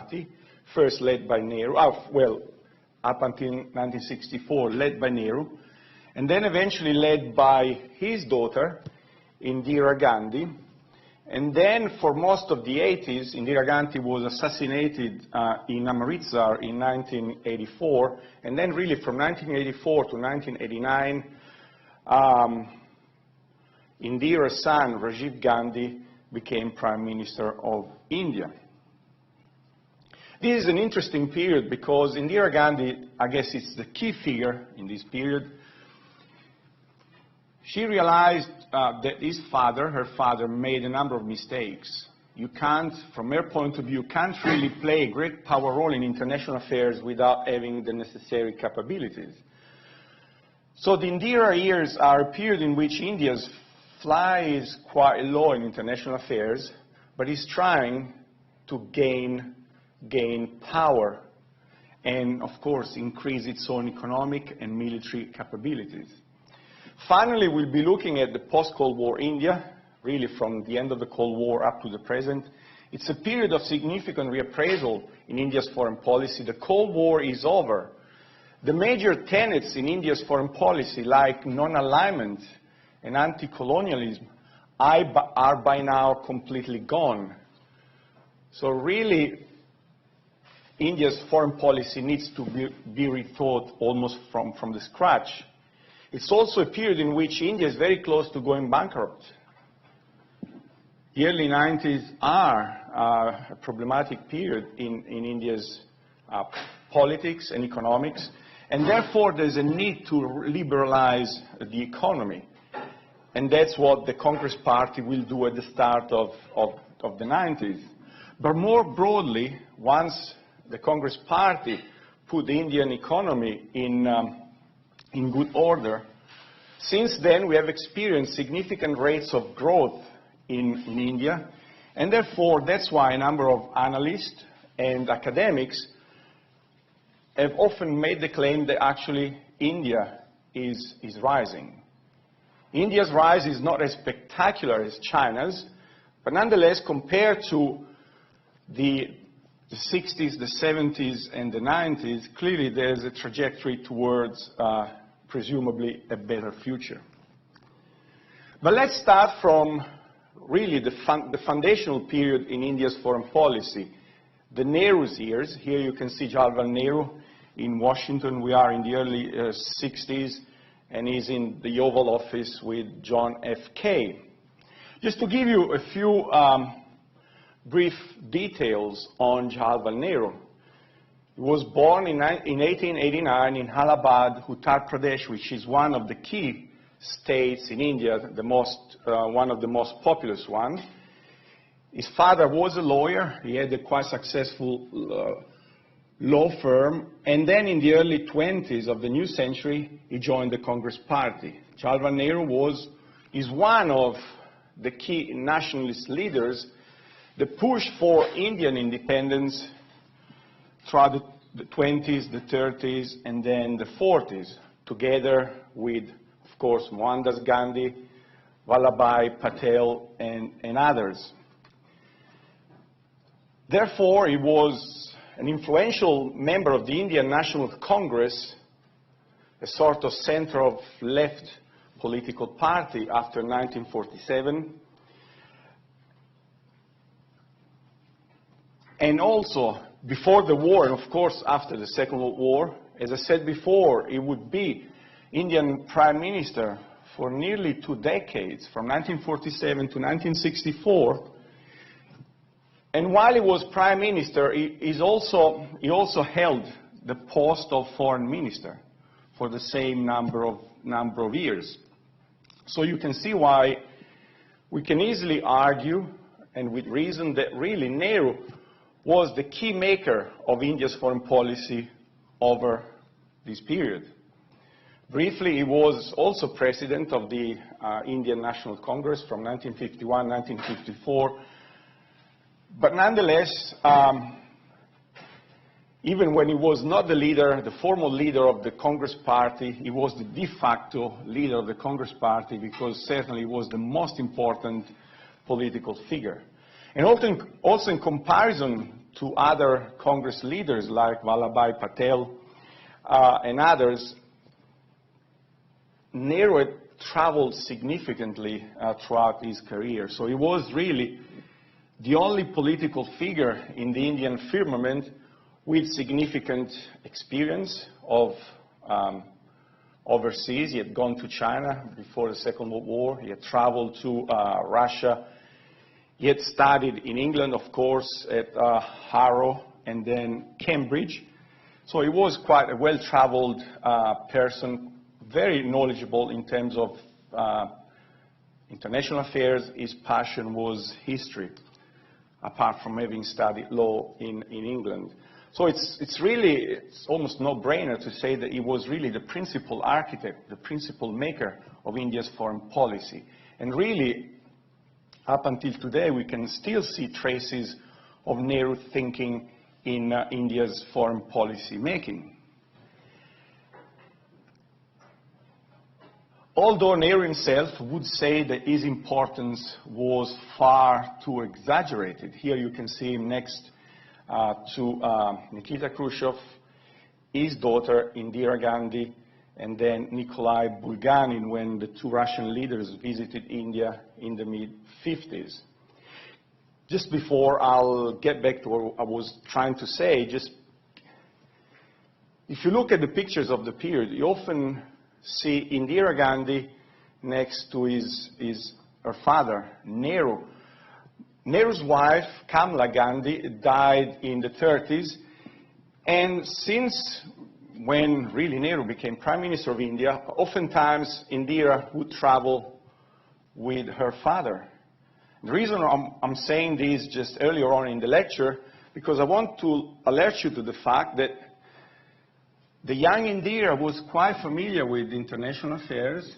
Party, first led by Nehru, well, up until 1964, led by Nehru, and then eventually led by his daughter, Indira Gandhi. And then for most of the 80s, Indira Gandhi was assassinated in Amritsar in 1984, and then really from 1984 to 1989, Indira's son, Rajiv Gandhi, became Prime Minister of India. This is an interesting period because Indira Gandhi, I guess it's the key figure in this period. She realized that her father, made a number of mistakes. You can't, from her point of view, can't really play a great power role in international affairs without having the necessary capabilities. So the Indira years are a period in which India flies quite low in international affairs, but is trying to gain power and, of course, increase its own economic and military capabilities. Finally, we'll be looking at the post-Cold War India, really from the end of the Cold War up to the present. It's a period of significant reappraisal in India's foreign policy. The Cold War is over. The major tenets in India's foreign policy, like non-alignment and anti-colonialism, are by now completely gone. So really, India's foreign policy needs to be rethought almost from the scratch. It's also a period in which India is very close to going bankrupt. The early 90s are a problematic period in India's politics and economics, and therefore there's a need to liberalize the economy. And that's what the Congress Party will do at the start of the 90s. But more broadly, once the Congress Party put the Indian economy in good order, since then we have experienced significant rates of growth in India, and therefore that's why a number of analysts and academics have often made the claim that actually India is rising. India's rise is not as spectacular as China's, but nonetheless, compared to the 60s, the 70s, and the 90s, clearly there's a trajectory towards presumably a better future. But let's start from really the foundational period in India's foreign policy, the Nehru's years. Here you can see Jawaharlal Nehru in Washington. We are in the early 60s, and he's in the Oval Office with John F. Kennedy. Just to give you a few brief details on Jawaharlal Nehru. He was born in 1889 in Allahabad, Uttar Pradesh, which is one of the key states in India, one of the most populous ones. His father was a lawyer. He had a quite successful law firm. And then in the early 20s of the new century, he joined the Congress Party. Jawaharlal Nehru is one of the key nationalist leaders. The push for Indian independence throughout the 20s, the 30s, and then the 40s, together with, of course, Mohandas Gandhi, Vallabhbhai Patel, and others. Therefore, he was an influential member of the Indian National Congress, a sort of center-of-left political party after 1947. And also, before the war, and of course after the Second World War, as I said before, he would be Indian Prime Minister for nearly 2 decades, from 1947 to 1964. And while he was Prime Minister, he also held the post of Foreign Minister for the same number of years. So you can see why we can easily argue, and with reason, that really Nehru was the key maker of India's foreign policy over this period. Briefly, he was also president of the Indian National Congress from 1951 to 1954. But nonetheless, even when he was not the leader, the formal leader of the Congress Party, he was the de facto leader of the Congress Party because certainly he was the most important political figure. And also in comparison to other Congress leaders like Vallabhbhai Patel and others, Nehru had traveled significantly throughout his career. So he was really the only political figure in the Indian firmament with significant experience of overseas. He had gone to China before the Second World War. He had traveled to Russia. He had studied in England, of course, at Harrow and then Cambridge. So he was quite a well-traveled person, very knowledgeable in terms of international affairs. His passion was history, apart from having studied law in England. So it's almost no-brainer to say that he was really the principal architect, the principal maker of India's foreign policy. And really, up until today, we can still see traces of Nehru thinking in India's foreign policy making. Although Nehru himself would say that his importance was far too exaggerated. Here you can see him next to Nikita Khrushchev, his daughter Indira Gandhi, and then Nikolai Bulganin when the two Russian leaders visited India in the mid-50s. Just before I'll get back to what I was trying to say, just if you look at the pictures of the period, you often see Indira Gandhi next to her father, Nehru. Nehru's wife, Kamala Gandhi, died in the 30s, and since when really Nehru became Prime Minister of India, oftentimes Indira would travel with her father. The reason I'm saying this just earlier on in the lecture, because I want to alert you to the fact that the young Indira was quite familiar with international affairs,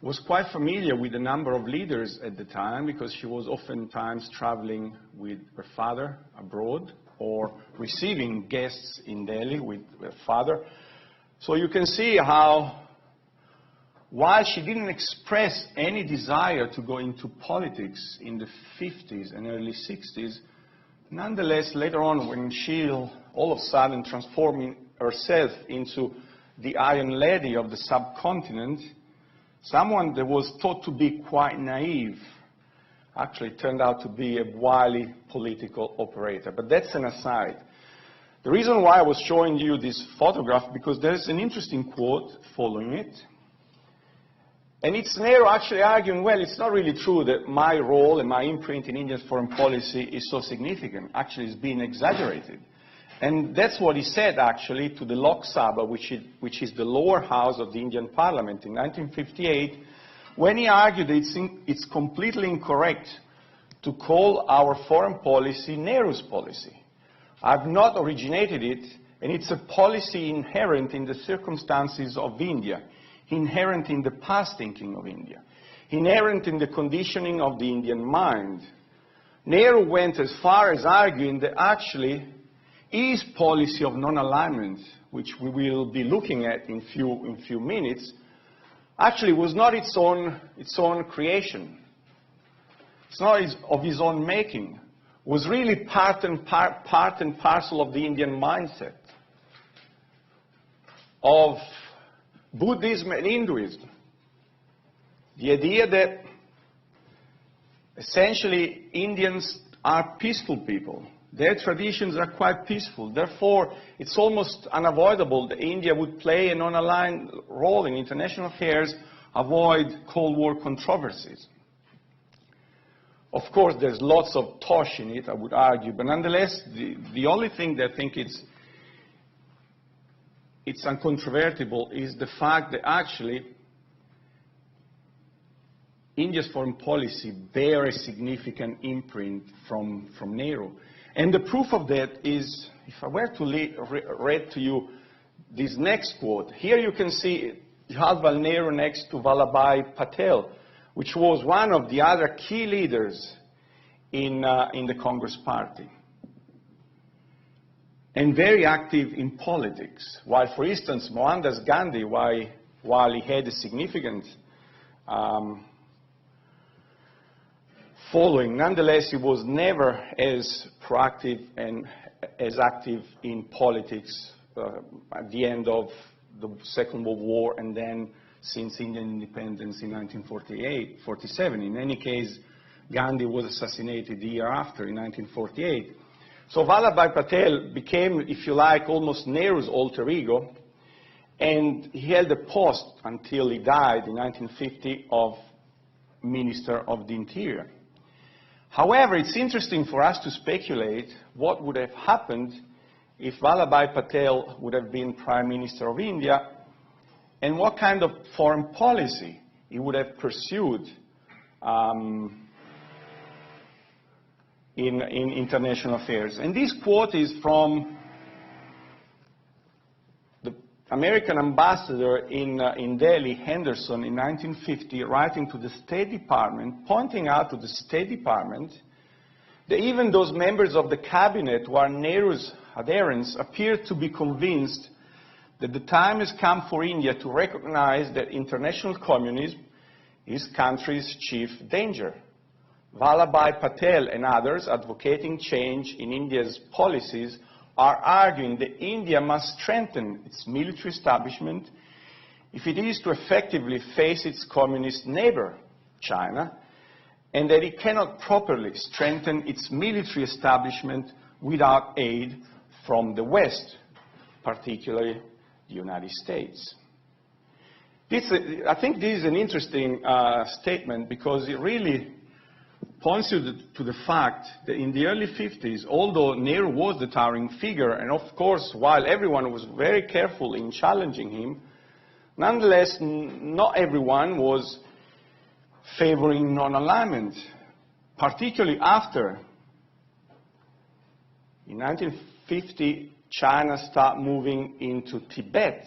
was quite familiar with a number of leaders at the time, because she was oftentimes traveling with her father abroad or receiving guests in Delhi with her father. So you can see how, while she didn't express any desire to go into politics in the 50s and early 60s, nonetheless, later on, when she'll all of a sudden transforming herself into the Iron Lady of the subcontinent, someone that was thought to be quite naive actually turned out to be a wily political operator. But that's an aside. The reason why I was showing you this photograph, because there's an interesting quote following it. And it's Nehru actually arguing, well, it's not really true that my role and my imprint in Indian foreign policy is so significant. Actually, it's been exaggerated. And that's what he said, actually, to the Lok Sabha, which is the lower house of the Indian Parliament in 1958, when he argued that it's completely incorrect to call our foreign policy Nehru's policy. I've not originated it, and it's a policy inherent in the circumstances of India, inherent in the past thinking of India, inherent in the conditioning of the Indian mind. Nehru went as far as arguing that actually his policy of non-alignment, which we will be looking at in few minutes, actually was not its own creation. It's not of his own making. It was really part and parcel of the Indian mindset, of Buddhism and Hinduism. The idea that essentially Indians are peaceful people. Their traditions are quite peaceful. Therefore, it's almost unavoidable that India would play a non-aligned role in international affairs, avoid Cold War controversies. Of course, there's lots of tosh in it, I would argue, but nonetheless, the only thing that I think it's uncontrovertible is the fact that actually India's foreign policy bear a significant imprint from Nehru. And the proof of that is, if I were to read to you this next quote, here you can see Jawaharlal Nehru next to Vallabhbhai Patel, which was one of the other key leaders in the Congress Party, and very active in politics. While, for instance, Mohandas Gandhi, while he had a significant following. Nonetheless, he was never as proactive and as active in politics at the end of the Second World War and then since Indian independence in 1947. In any case, Gandhi was assassinated the year after, in 1948. So Vallabhbhai Patel became, if you like, almost Nehru's alter ego, and he held the post until he died in 1950 of Minister of the Interior. However, it's interesting for us to speculate what would have happened if Vallabhbhai Patel would have been Prime Minister of India and what kind of foreign policy he would have pursued in international affairs. And this quote is from the American ambassador in Delhi, Henderson, in 1950, writing to the State Department, pointing out to the State Department that even those members of the cabinet who are Nehru's adherents appear to be convinced that the time has come for India to recognize that international communism is country's chief danger. Vallabhbhai Patel and others advocating change in India's policies are arguing that India must strengthen its military establishment if it is to effectively face its communist neighbor, China, and that it cannot properly strengthen its military establishment without aid from the West, particularly the United States. I think this is an interesting statement because it really points to the fact that in the early 50s, although Nehru was the towering figure, and of course, while everyone was very careful in challenging him, nonetheless, not everyone was favoring non-alignment, particularly after, in 1950, China started moving into Tibet,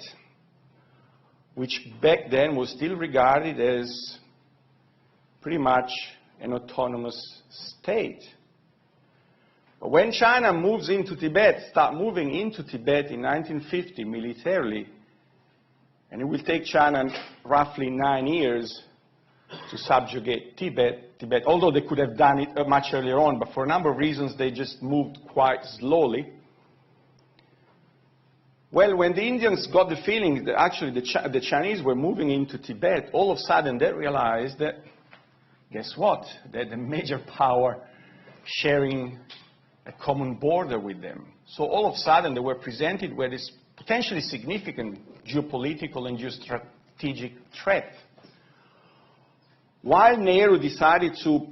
which back then was still regarded as pretty much an autonomous state. But when China moves into Tibet, start moving into Tibet in 1950 militarily, and it will take China roughly 9 years to subjugate Tibet, although they could have done it much earlier on, but for a number of reasons they just moved quite slowly. Well, when the Indians got the feeling that actually the Chinese were moving into Tibet, all of a sudden they realized that, guess what? They're the major power sharing a common border with them. So all of a sudden they were presented with this potentially significant geopolitical and geostrategic threat. While Nehru decided to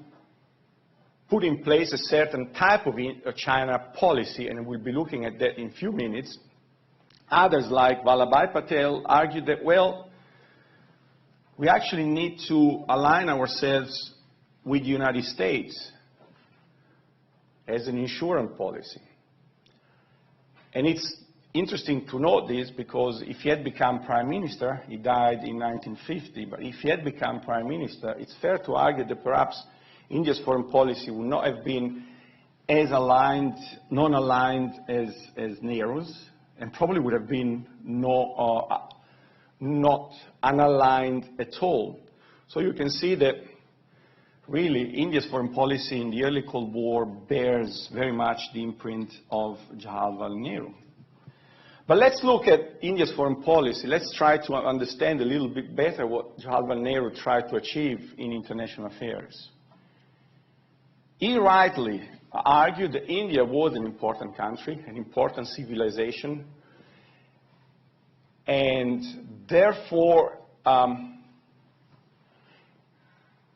put in place a certain type of China policy, and we'll be looking at that in a few minutes, others like Vallabhbhai Patel argued that, well, we actually need to align ourselves with the United States as an insurance policy. And it's interesting to note this because if he had become Prime Minister, he died in 1950, but if he had become Prime Minister, it's fair to argue that perhaps India's foreign policy would not have been as aligned, non-aligned as Nehru's, and probably would have been not unaligned at all. So you can see that really India's foreign policy in the early Cold War bears very much the imprint of Jawaharlal Nehru. But let's look at India's foreign policy. Let's try to understand a little bit better what Jawaharlal Nehru tried to achieve in international affairs. He rightly argued that India was an important country, an important civilization, and therefore,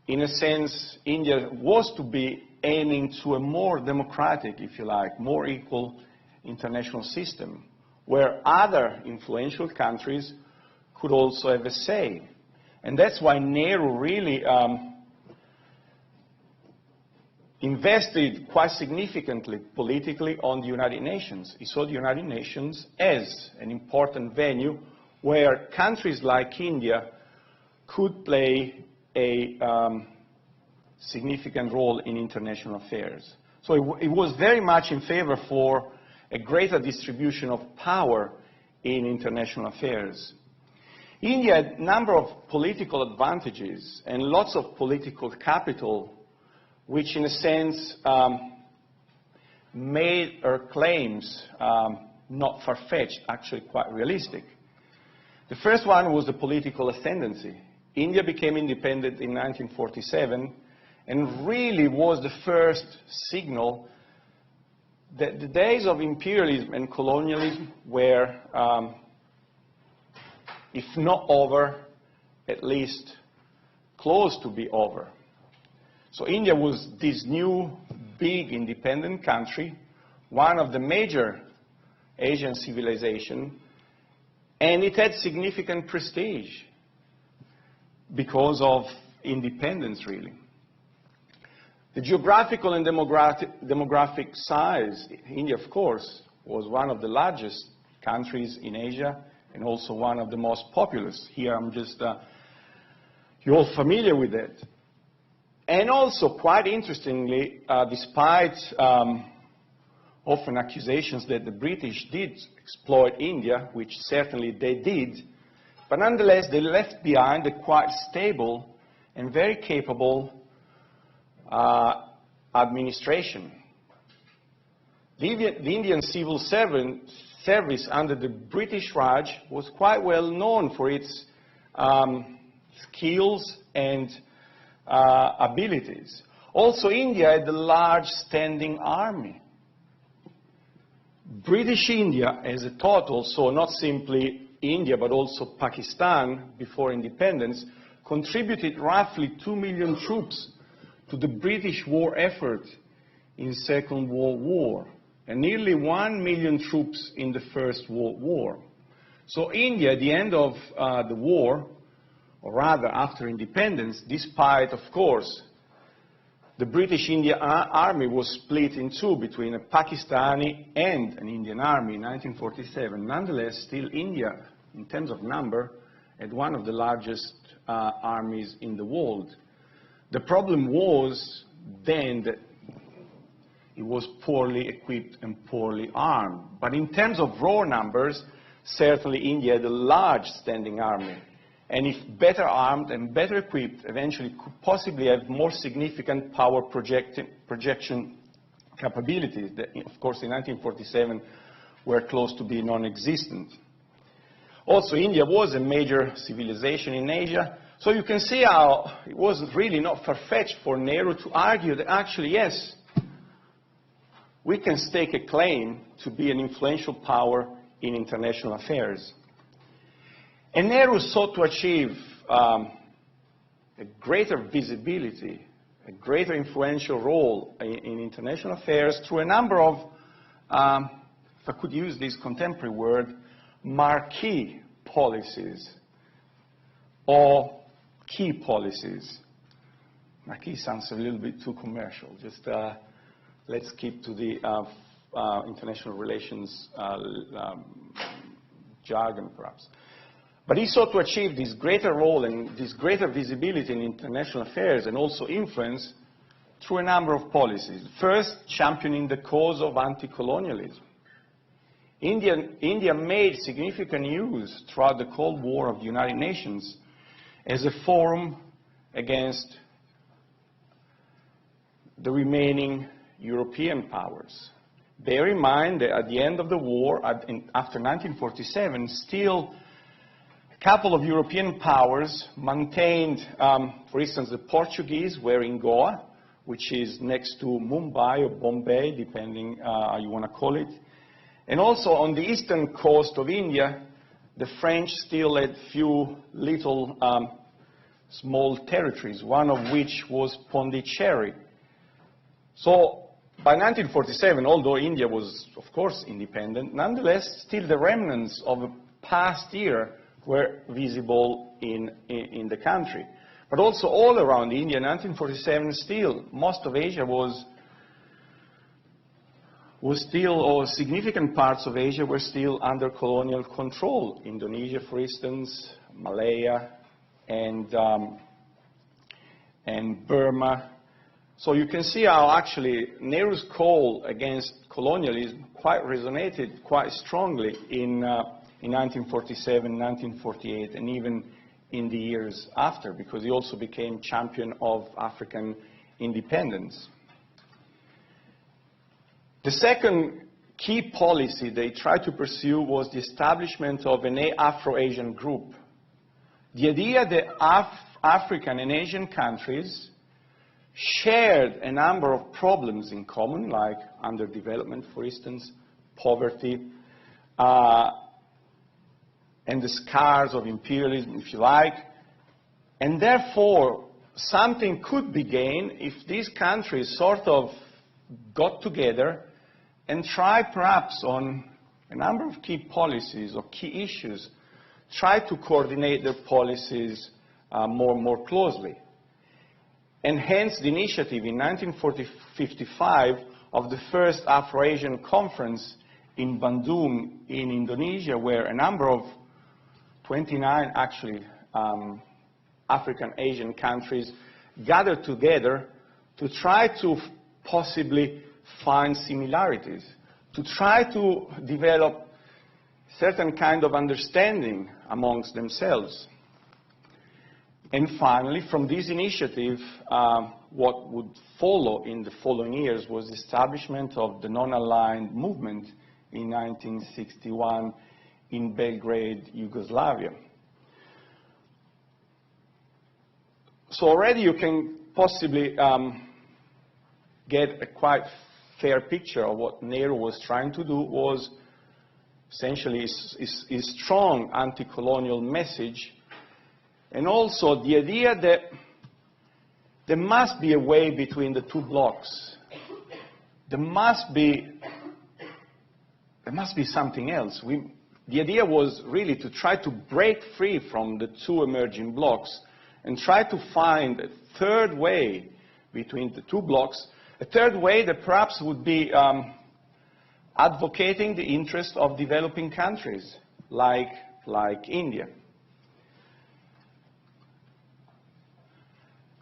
in a sense, India was to be aiming to a more democratic, if you like, more equal international system, where other influential countries could also have a say. And that's why Nehru really invested quite significantly politically on the United Nations. He saw the United Nations as an important venue where countries like India could play a significant role in international affairs. So it was very much in favor for a greater distribution of power in international affairs. India had a number of political advantages and lots of political capital which in a sense made her claims not far-fetched, actually quite realistic. The first one was the political ascendancy. India became independent in 1947 and really was the first signal that the days of imperialism and colonialism were, if not over, at least close to be over. So India was this new, big, independent country, one of the major Asian civilizations, and it had significant prestige because of independence, really. The geographical and demographic size, India, of course, was one of the largest countries in Asia and also one of the most populous. Here I'm just, you're all familiar with it. And also, quite interestingly, despite often accusations that the British did exploit India, which certainly they did, but nonetheless they left behind a quite stable and very capable administration. The Indian civil service under the British Raj was quite well known for its skills and abilities. Also, India had a large standing army. British India as a total, so not simply India but also Pakistan before independence, contributed roughly 2 million troops to the British war effort in Second World War, and nearly 1 million troops in the First World War. So India, at the end of the war, or rather after independence, despite, of course, the British Indian army was split in two between a Pakistani and an Indian army in 1947. Nonetheless, still India, in terms of number, had one of the largest armies in the world. The problem was then that it was poorly equipped and poorly armed. But in terms of raw numbers, certainly India had a large standing army. And if better armed and better equipped, eventually could possibly have more significant power projection capabilities that, of course, in 1947 were close to being non-existent. Also, India was a major civilization in Asia. So you can see how it was really not far-fetched for Nehru to argue that actually, yes, we can stake a claim to be an influential power in international affairs. And Nehru sought to achieve a greater visibility, a greater influential role in international affairs through a number of, if I could use this contemporary word, marquee policies or key policies. Marquee sounds a little bit too commercial. Just let's keep to the international relations jargon, perhaps. But he sought to achieve this greater role and this greater visibility in international affairs and also influence through a number of policies. First, championing the cause of anti-colonialism. India made significant use throughout the Cold War of the United Nations as a forum against the remaining European powers. Bear in mind that at the end of the war, after 1947, still a couple of European powers maintained, for instance, the Portuguese were in Goa, which is next to Mumbai or Bombay, depending how you want to call it. And also on the eastern coast of India, the French still had few little small territories, one of which was Pondicherry. So by 1947, although India was, of course, independent, nonetheless, still the remnants of a past era were visible in the country. But also all around India, in 1947, still, most of Asia was still, or significant parts of Asia were still under colonial control. Indonesia, for instance, Malaya, and Burma. So you can see how actually Nehru's call against colonialism quite resonated quite strongly in 1947, 1948, and even in the years after, because he also became champion of African independence. The second key policy they tried to pursue was the establishment of an Afro-Asian group. The idea that African and Asian countries shared a number of problems in common, like underdevelopment, for instance, poverty, and the scars of imperialism, if you like, and therefore something could be gained if these countries sort of got together and tried perhaps on a number of key policies or key issues, try to coordinate their policies more closely. And hence the initiative in 1955 of the first Afro-Asian conference in Bandung in Indonesia, where a number of 29 actually African Asian countries gathered together to try to possibly find similarities, to try to develop certain kind of understanding amongst themselves. And finally, from this initiative, what would follow in the following years was the establishment of the non-aligned movement in 1961 in Belgrade, Yugoslavia. So already you can possibly get a quite fair picture of what Nehru was trying to do was essentially his strong anti-colonial message, and also the idea that there must be a way between the two blocks. There must be something else. The idea was really to try to break free from the two emerging blocks and try to find a third way between the two blocks, a third way that perhaps would be advocating the interest of developing countries like India.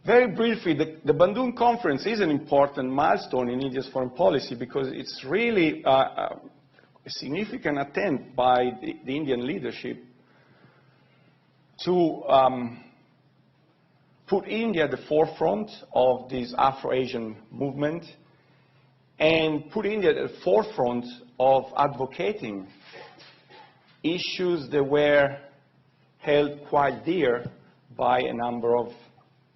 Very briefly, the Bandung Conference is an important milestone in India's foreign policy because it's really a significant attempt by the Indian leadership to put India at the forefront of this Afro-Asian movement and put India at the forefront of advocating issues that were held quite dear by a number of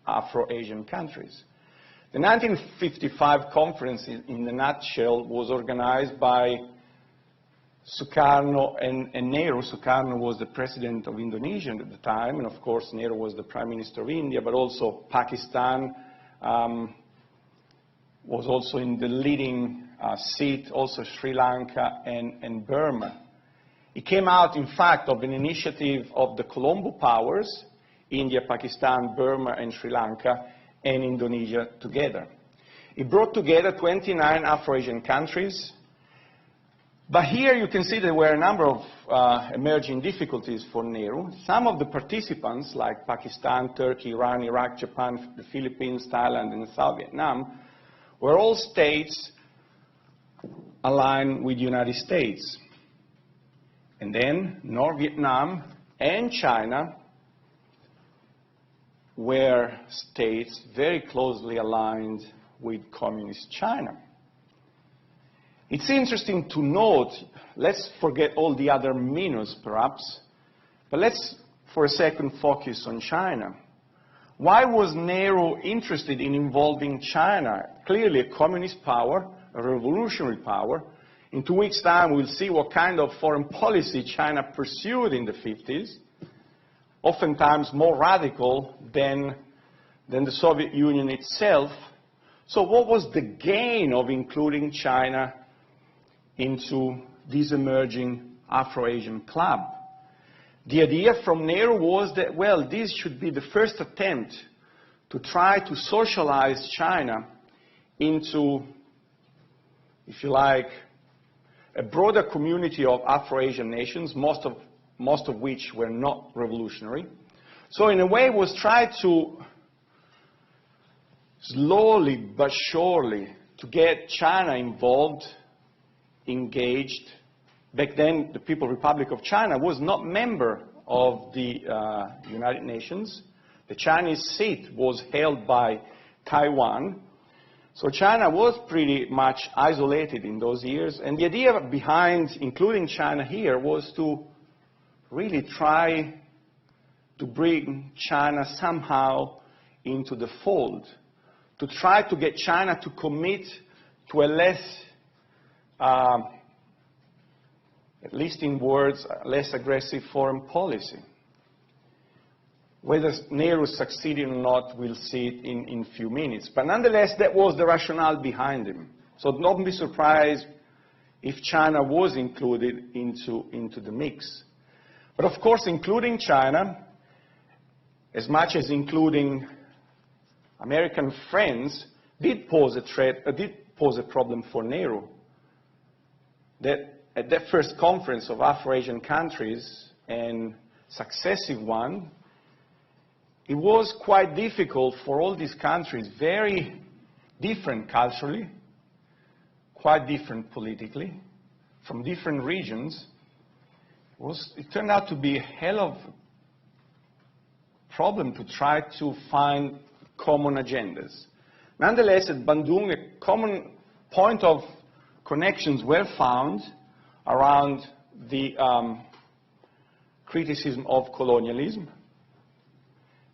Afro-Asian countries. The 1955 conference, in a nutshell, was organized by Sukarno and Nehru. Sukarno was the president of Indonesia at the time, and of course Nehru was the prime minister of India, but also Pakistan was also in the leading seat, also Sri Lanka and Burma. It came out, in fact, of an initiative of the Colombo powers, India, Pakistan, Burma, and Sri Lanka, and Indonesia together. It brought together 29 Afro-Asian countries. But here you can see there were a number of emerging difficulties for Nehru. Some of the participants, like Pakistan, Turkey, Iran, Iraq, Japan, the Philippines, Thailand, and South Vietnam, were all states aligned with the United States. And then North Vietnam and China were states very closely aligned with Communist China. It's interesting to note, let's forget all the other minus perhaps, but let's for a second focus on China. Why was Nehru interested in involving China? Clearly a communist power, a revolutionary power. In 2 weeks' time we'll see what kind of foreign policy China pursued in the 50s, oftentimes more radical than the Soviet Union itself. So what was the gain of including China into this emerging Afro-Asian club? The idea from Nehru was that, well, this should be the first attempt to try to socialize China into, if you like, a broader community of Afro-Asian nations, most of which were not revolutionary. So in a way it was tried to slowly but surely to get China involved, engaged. Back then, the People's Republic of China was not member of the United Nations. The Chinese seat was held by Taiwan, So China was pretty much isolated in those years, and the idea behind including China here was to really try to bring China somehow into the fold, to try to get China to commit to a less, at least in words, less aggressive foreign policy. Whether Nehru succeeded or not, we'll see it in a few minutes. But nonetheless, that was the rationale behind him. So don't be surprised if China was included into the mix. But of course, including China, as much as including American friends, did pose a threat, did pose a problem for Nehru. That at that first conference of Afro-Asian countries, and successive one, it was quite difficult for all these countries, very different culturally, quite different politically, from different regions. It turned out to be a hell of a problem to try to find common agendas. Nonetheless, at Bandung, a common point of connections were found around the criticism of colonialism,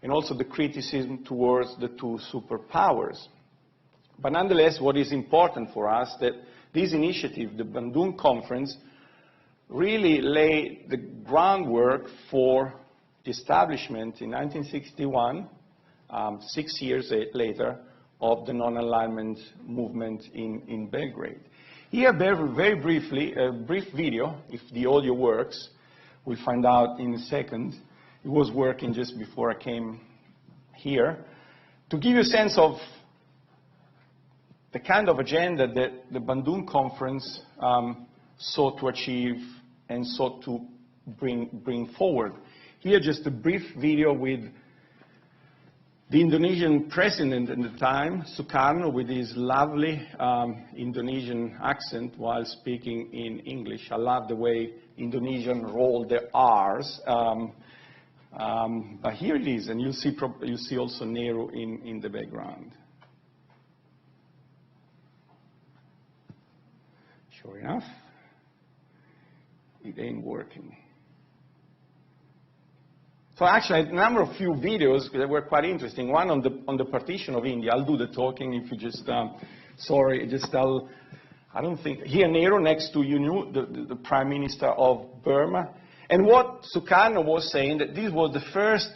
and also the criticism towards the two superpowers. But nonetheless, what is important for us that this initiative, the Bandung Conference, really laid the groundwork for the establishment in 1961, 6 years later, of the non-alignment movement in Belgrade. Here, very briefly, a brief video, if the audio works. We'll find out in a second. It was working just before I came here, to give you a sense of the kind of agenda that the Bandung Conference sought to achieve and sought to bring forward. Here, just a brief video with the Indonesian president at the time, Sukarno, with his lovely Indonesian accent while speaking in English. I love the way Indonesian roll their R's. But here it is, and you see also Nehru in the background. Sure enough, it ain't working. So actually, I had a number of few videos that were quite interesting. One on the partition of India. I'll do the talking if you just, I don't think, here Nehru next to the Prime Minister of Burma. And what Sukarno was saying, that this was the first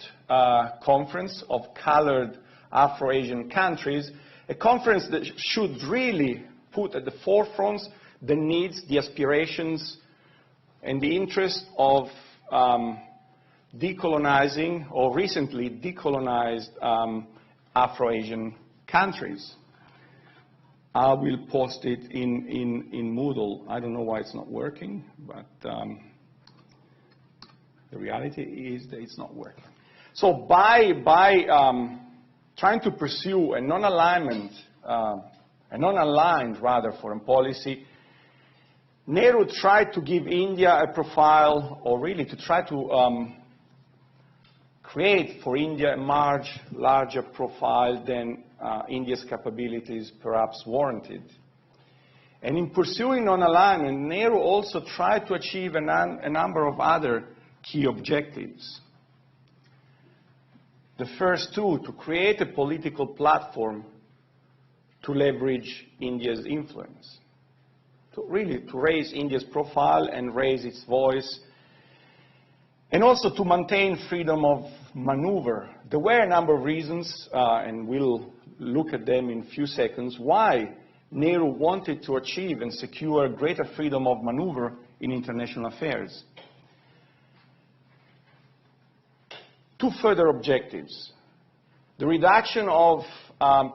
conference of colored Afro-Asian countries, a conference that should really put at the forefront the needs, the aspirations, and the interest of decolonizing or recently decolonized Afro-Asian countries. I will post it in Moodle. I don't know why it's not working, but the reality is that it's not working. So by trying to pursue a non-aligned foreign policy, Nehru tried to give India a profile, or really to try to create for India a much larger profile than India's capabilities perhaps warranted. And in pursuing non-alignment, Nehru also tried to achieve a number of other key objectives. The first two, to create a political platform to leverage India's influence, to raise India's profile and raise its voice, and also to maintain freedom of maneuver. There were a number of reasons, and we'll look at them in a few seconds, why Nehru wanted to achieve and secure greater freedom of maneuver in international affairs. Two further objectives: the reduction of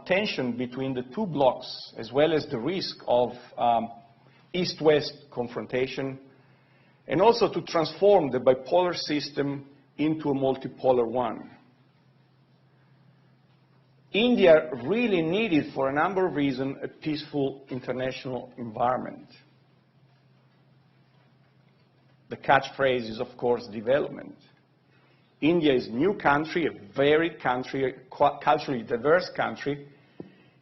tension between the two blocs, as well as the risk of East-West confrontation, and also to transform the bipolar system into a multipolar one. India really needed, for a number of reasons, a peaceful international environment. The catchphrase is, of course, development. India is a new country, a very culturally diverse country,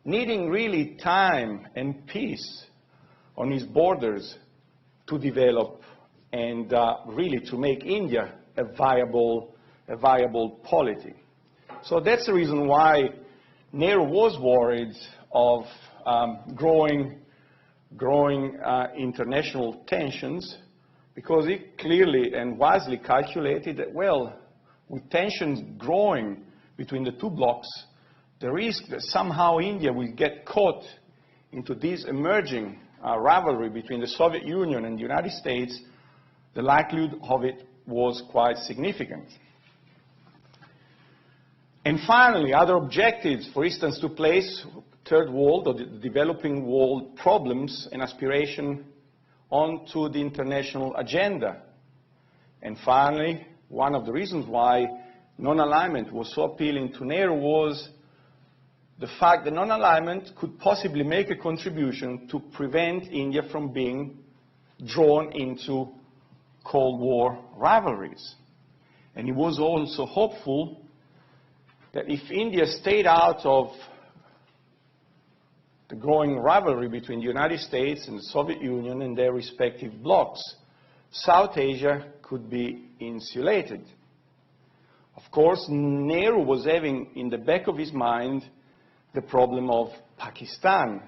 needing really time and peace on his borders to develop and really to make India a viable polity. So that's the reason why Nehru was worried of growing international tensions, because he clearly and wisely calculated that, well, with tensions growing between the two blocs, the risk that somehow India will get caught into this emerging rivalry between the Soviet Union and the United States, the likelihood of it was quite significant. And finally, other objectives, for instance, to place third world or the developing world problems and aspiration onto the international agenda. And finally, one of the reasons why non-alignment was so appealing to Nehru was the fact that non-alignment could possibly make a contribution to prevent India from being drawn into Cold War rivalries. And he was also hopeful that if India stayed out of the growing rivalry between the United States and the Soviet Union and their respective blocs, South Asia could be insulated. Of course, Nehru was having in the back of his mind the problem of Pakistan,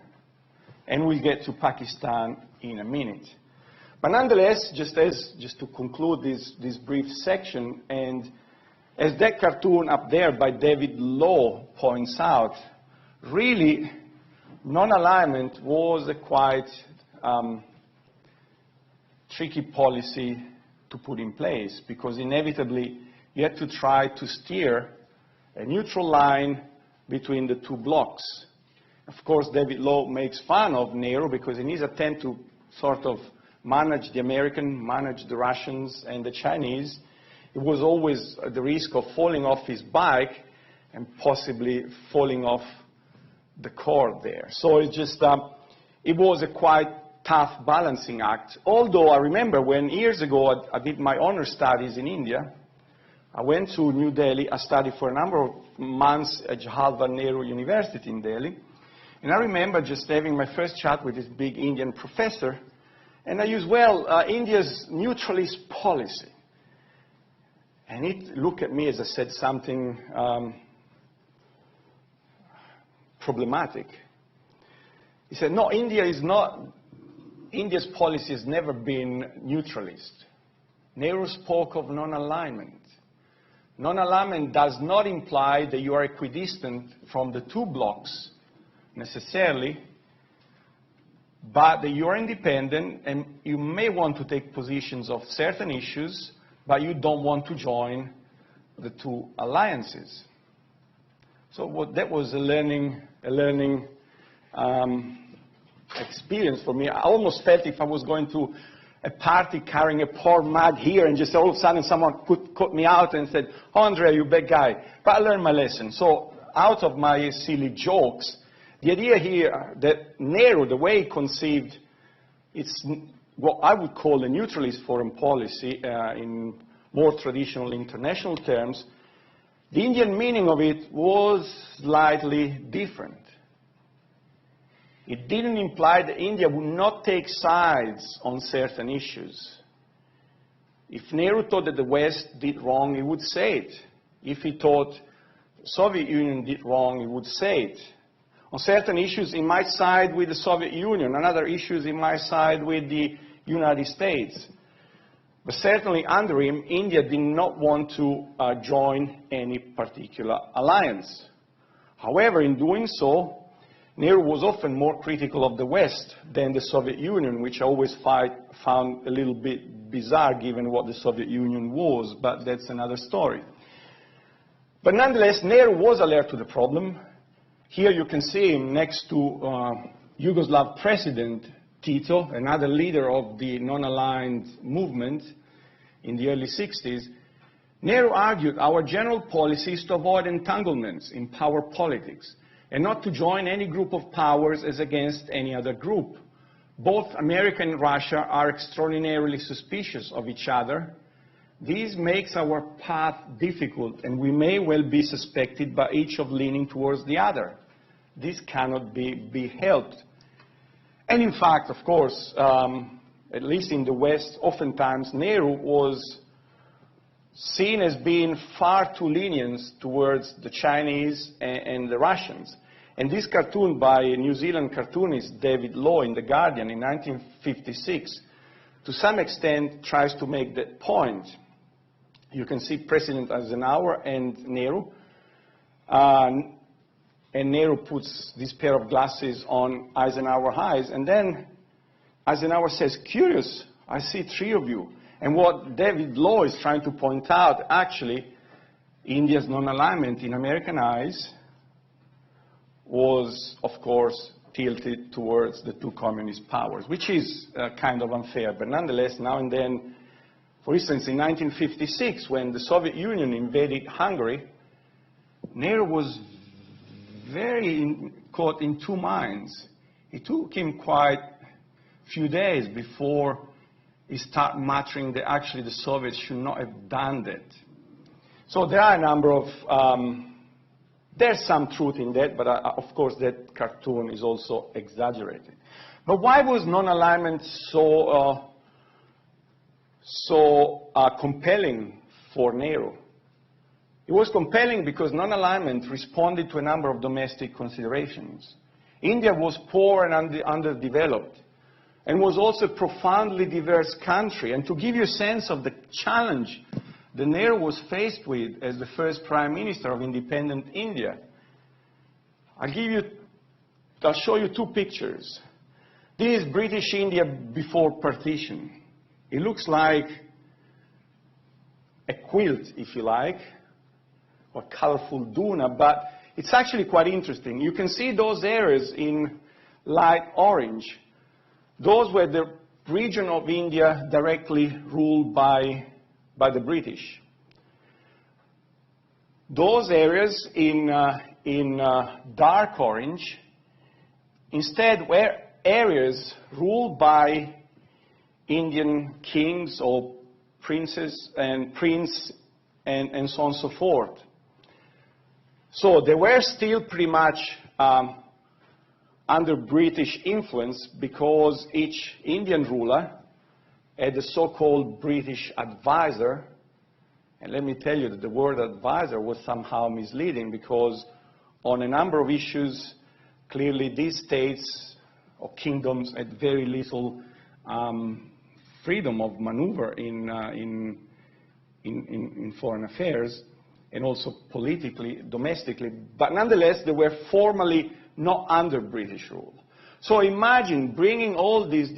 and we'll get to Pakistan in a minute. But nonetheless, just to conclude this brief section, and as that cartoon up there by David Lowe points out, really non-alignment was a quite tricky policy to put in place, because inevitably you had to try to steer a neutral line between the two blocs. Of course, David Lowe makes fun of Nehru because in his attempt to sort of manage the American, manage the Russians and the Chinese, it was always at the risk of falling off his bike and possibly falling off the cord there. So it just, it was a quite tough balancing act. Although I remember when years ago I did my honor studies in India, I went to New Delhi. I studied for a number of months at Jawaharlal Nehru University in Delhi. And I remember just having my first chat with this big Indian professor. And I used, well, India's neutralist policy. And he looked at me as I said something problematic. He said, no, India's policy has never been neutralist. Nehru spoke of non-alignment. Non-alignment does not imply that you are equidistant from the two blocs necessarily, but that you are independent and you may want to take positions of certain issues, but you don't want to join the two alliances. So that was a learning experience for me. I almost felt if I was going to a party carrying a pour mug here and just all of a sudden someone cut me out and said, oh, Andrea, you bad guy. But I learned my lesson. So out of my silly jokes, the idea here that Nehru, the way he conceived, it's what I would call a neutralist foreign policy in more traditional international terms, the Indian meaning of it was slightly different. It didn't imply that India would not take sides on certain issues. If Nehru thought that the West did wrong, he would say it. If he thought the Soviet Union did wrong, he would say it. On certain issues, he might side with the Soviet Union. On other issues, he might side with the United States. But certainly under him, India did not want to join any particular alliance. However, in doing so, Nehru was often more critical of the West than the Soviet Union, which I always found a little bit bizarre given what the Soviet Union was, but that's another story. But nonetheless, Nehru was alert to the problem. Here you can see him next to Yugoslav President Tito, another leader of the non-aligned movement in the early 60s. Nehru argued our general policy is to avoid entanglements in power politics and not to join any group of powers as against any other group. Both America and Russia are extraordinarily suspicious of each other. This makes our path difficult, and we may well be suspected by each of leaning towards the other. This cannot be helped. And in fact, of course, at least in the West, oftentimes Nehru was seen as being far too lenient towards the Chinese and the Russians. And this cartoon by a New Zealand cartoonist, David Law, in The Guardian in 1956, to some extent tries to make that point. You can see President Eisenhower and Nehru. And Nehru puts this pair of glasses on Eisenhower's eyes, and then Eisenhower says, "Curious, I see three of you." And what David Law is trying to point out, actually, India's non-alignment in American eyes was, of course, tilted towards the two communist powers, which is kind of unfair. But nonetheless, now and then, for instance, in 1956, when the Soviet Union invaded Hungary, Nehru was very caught in two minds. It took him quite a few days before he started muttering that actually the Soviets should not have done that. So there are a number of, there's some truth in that, but of course that cartoon is also exaggerated. But why was non-alignment so compelling for Nehru? It was compelling because non-alignment responded to a number of domestic considerations. India was poor and underdeveloped, and was also a profoundly diverse country. And to give you a sense of the challenge that Nehru was faced with as the first Prime Minister of independent India, I'll show you two pictures. This is British India before partition. It looks like a quilt, if you like, or colorful doona, but it's actually quite interesting. You can see those areas in light orange. Those were the region of India directly ruled by the British. Those areas in dark orange instead were areas ruled by Indian kings or princes and prince and so on and so forth. So they were still pretty much under British influence because each Indian ruler had a so-called British advisor. And let me tell you that the word advisor was somehow misleading because on a number of issues, clearly these states or kingdoms had very little freedom of maneuver in foreign affairs and also politically, domestically. But nonetheless, they were formally not under British rule. So imagine bringing all these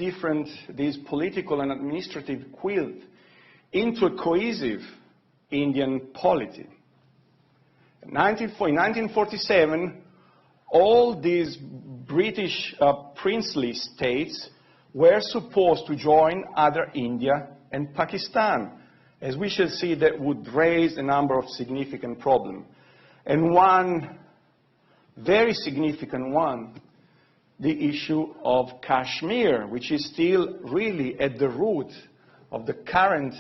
political and administrative quilt into a cohesive Indian polity. In 1947, all these British princely states were supposed to join other India and Pakistan. As we shall see, that would raise a number of significant problems. And one very significant one, the issue of Kashmir, which is still really at the root of the current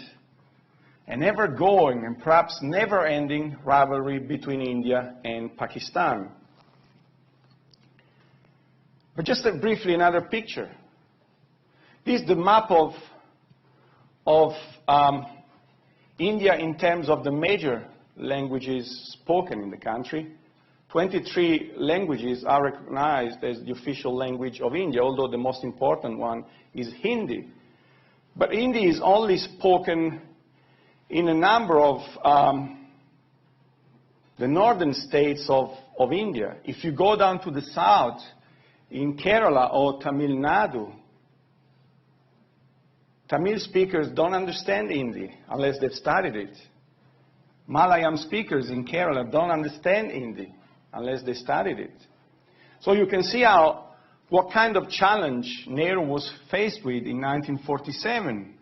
and ever-going and perhaps never-ending rivalry between India and Pakistan. But just briefly, another picture. This is the map of India in terms of the major languages spoken in the country. 23 languages are recognized as the official language of India, although the most important one is Hindi. But Hindi is only spoken in a number of the northern states of India. If you go down to the south, in Kerala or Tamil Nadu, Tamil speakers don't understand Hindi unless they've studied it. Malayalam speakers in Kerala don't understand Hindi unless they studied it. So you can see what kind of challenge Nehru was faced with in 1947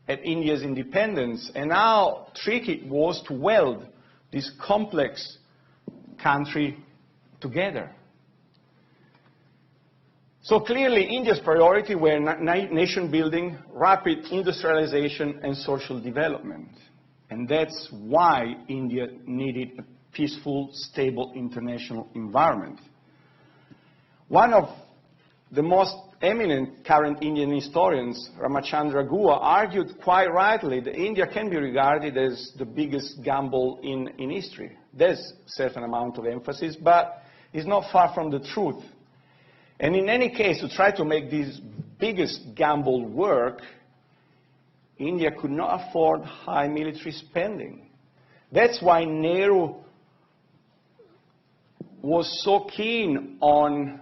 at India's independence, and how tricky it was to weld this complex country together. So clearly, India's priority were nation building, rapid industrialization, and social development. And that's why India needed peaceful, stable international environment. One of the most eminent current Indian historians, Ramachandra Guha, argued quite rightly that India can be regarded as the biggest gamble in history. There's a certain amount of emphasis, but it's not far from the truth. And in any case, to try to make this biggest gamble work, India could not afford high military spending. That's why Nehru was so keen on,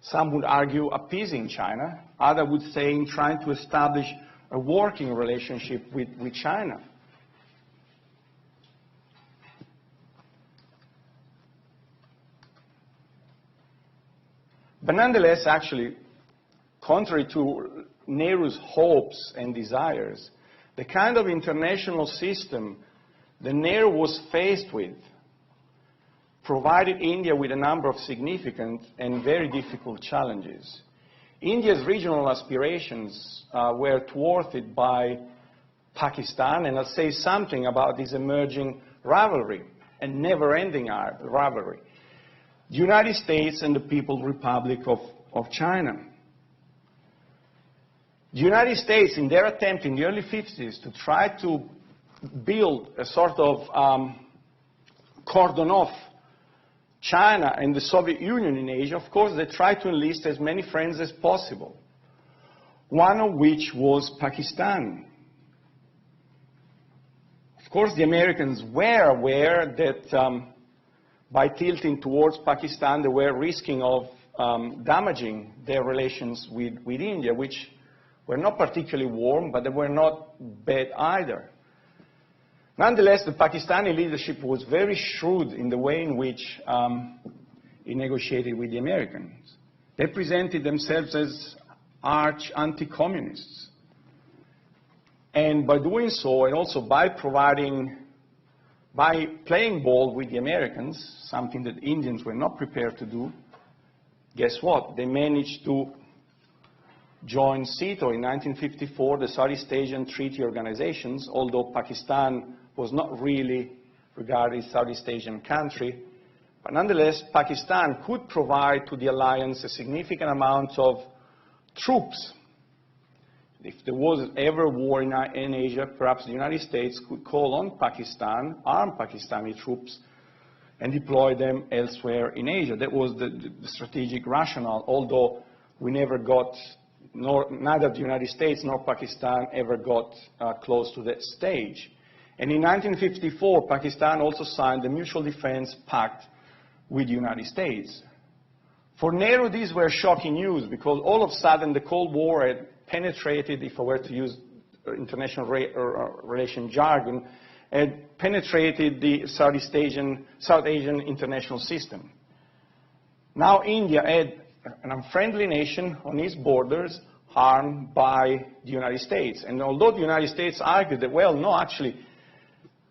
some would argue, appeasing China. Others would say in trying to establish a working relationship with China. But nonetheless, actually, contrary to Nehru's hopes and desires, the kind of international system that Nehru was faced with provided India with a number of significant and very difficult challenges. India's regional aspirations were thwarted by Pakistan, and I'll say something about this emerging rivalry, a never-ending rivalry. The United States and the People's Republic of China. The United States, in their attempt in the early 50s to try to build a sort of cordon off China and the Soviet Union in Asia, of course, they tried to enlist as many friends as possible, one of which was Pakistan. Of course, the Americans were aware that by tilting towards Pakistan, they were risking of damaging their relations with India, which were not particularly warm, but they were not bad either. Nonetheless, the Pakistani leadership was very shrewd in the way in which it negotiated with the Americans. They presented themselves as arch anti-communists. And by doing so, and also by playing ball with the Americans, something that Indians were not prepared to do, guess what? They managed to join SEATO in 1954, the Southeast Asian Treaty Organizations, although Pakistan was not really regarded as a Southeast Asian country. But nonetheless, Pakistan could provide to the alliance a significant amount of troops. If there was ever a war in Asia, perhaps the United States could call on Pakistan, arm Pakistani troops, and deploy them elsewhere in Asia. That was the strategic rationale, although we never got, neither the United States nor Pakistan ever got close to that stage. And in 1954, Pakistan also signed the Mutual Defense Pact with the United States. For Nehru, these were shocking news because all of a sudden the Cold War had penetrated, if I were to use international relation jargon, had penetrated the South Asian international system. Now India had an unfriendly nation on its borders harmed by the United States. And although the United States argued that, well, no, actually,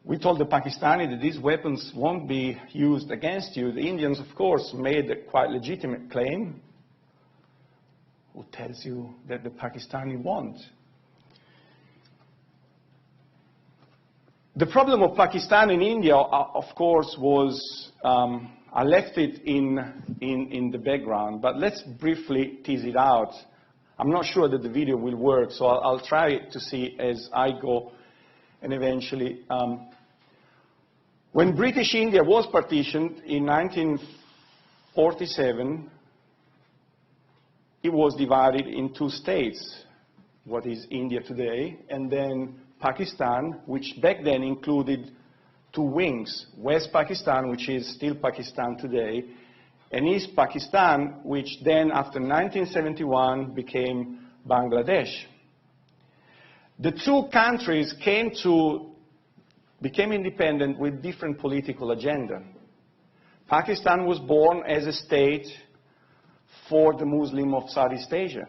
we told the Pakistani that these weapons won't be used against you, the Indians, of course, made a quite legitimate claim. Who tells you that the Pakistani won't? The problem of Pakistan and India, of course, was, I left it in the background, but let's briefly tease it out. I'm not sure that the video will work, so I'll try to see as I go, and eventually. When British India was partitioned in 1947, it was divided in two states, what is India today, and then Pakistan, which back then included two wings, West Pakistan, which is still Pakistan today, and East Pakistan, which then, after 1971, became Bangladesh. The two countries became independent with different political agenda. Pakistan was born as a state for the Muslim of Southeast Asia.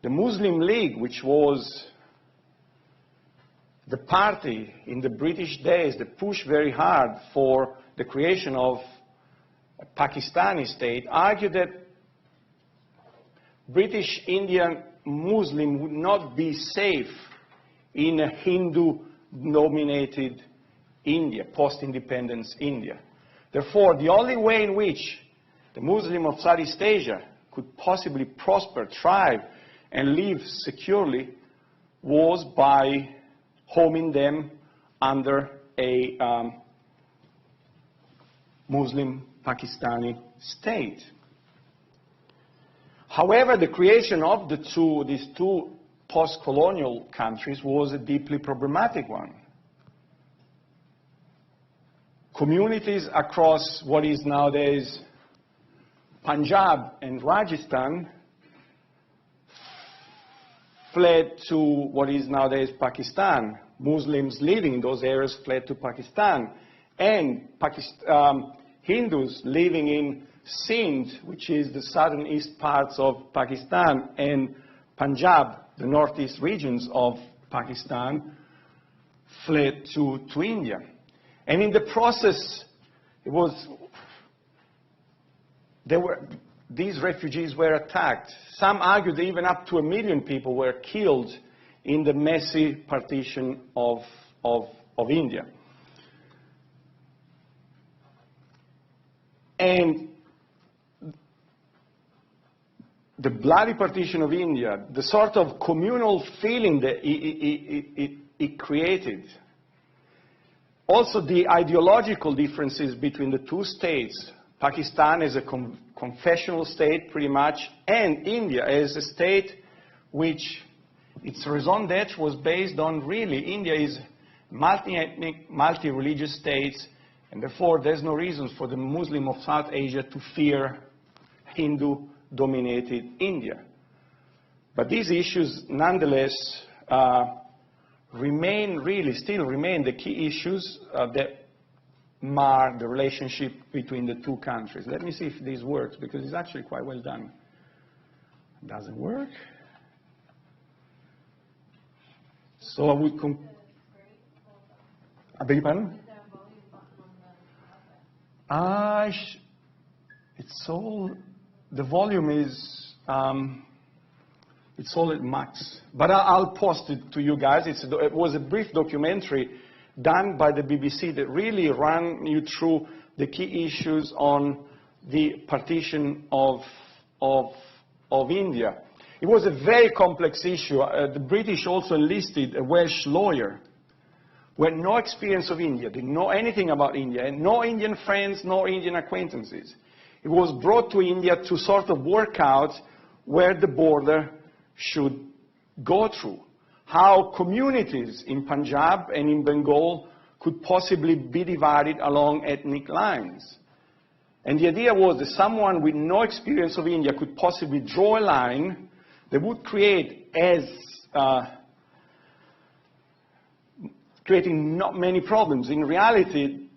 The Muslim League, which was the party in the British days that pushed very hard for the creation of a Pakistani state, argued that British Indian Muslim would not be safe in a Hindu-dominated India, post-independence India. Therefore, the only way in which the Muslims of Southeast Asia could possibly prosper, thrive, and live securely was by homing them under a Muslim Pakistani state. However, the creation of these two post-colonial countries was a deeply problematic one. Communities across what is nowadays Punjab and Rajasthan fled to what is nowadays Pakistan. Muslims living in those areas fled to Pakistan. And Hindus living in Sindh, which is the southern east parts of Pakistan, and Punjab, the northeast regions of Pakistan, fled to India. And in the process, these refugees were attacked. Some argue that even up to 1 million people were killed in the messy partition of India. And the bloody partition of India, the sort of communal feeling that it created, also the ideological differences between the two states, Pakistan as a confessional state pretty much, and India as a state which its raison d'etre was based on really India is multi-ethnic, multi-religious states, and therefore there's no reason for the Muslim of South Asia to fear Hindu-dominated India. But these issues nonetheless still remain the key issues that mar the relationship between the two countries. Let me see if this works, because it's actually quite well done. Does it work? So I would I beg your pardon? It's all, the volume is, it's all at max. But I'll post it to you guys. It was a brief documentary done by the BBC that really ran you through the key issues on the partition of India. It was a very complex issue. The British also enlisted a Welsh lawyer who had no experience of India, didn't know anything about India, and no Indian friends, no Indian acquaintances. He was brought to India to sort of work out where the border should go through, how communities in Punjab and in Bengal could possibly be divided along ethnic lines. And the idea was that someone with no experience of India could possibly draw a line that would create creating not many problems. In reality,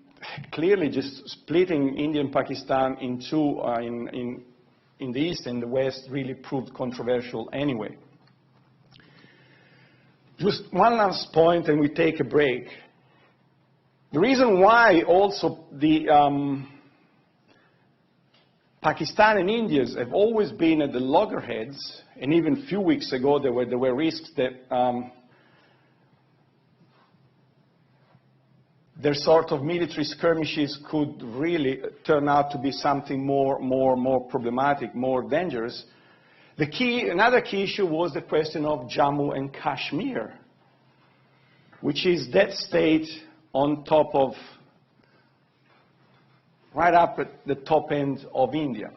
clearly just splitting India and Pakistan in two in the east and the west really proved controversial anyway. Just one last point and we take a break. The reason why also the Pakistan and India have always been at the loggerheads, and even a few weeks ago there were risks that their sort of military skirmishes could really turn out to be something more problematic, more dangerous. Another key issue was the question of Jammu and Kashmir, which is that state on top of, right up at the top end of India.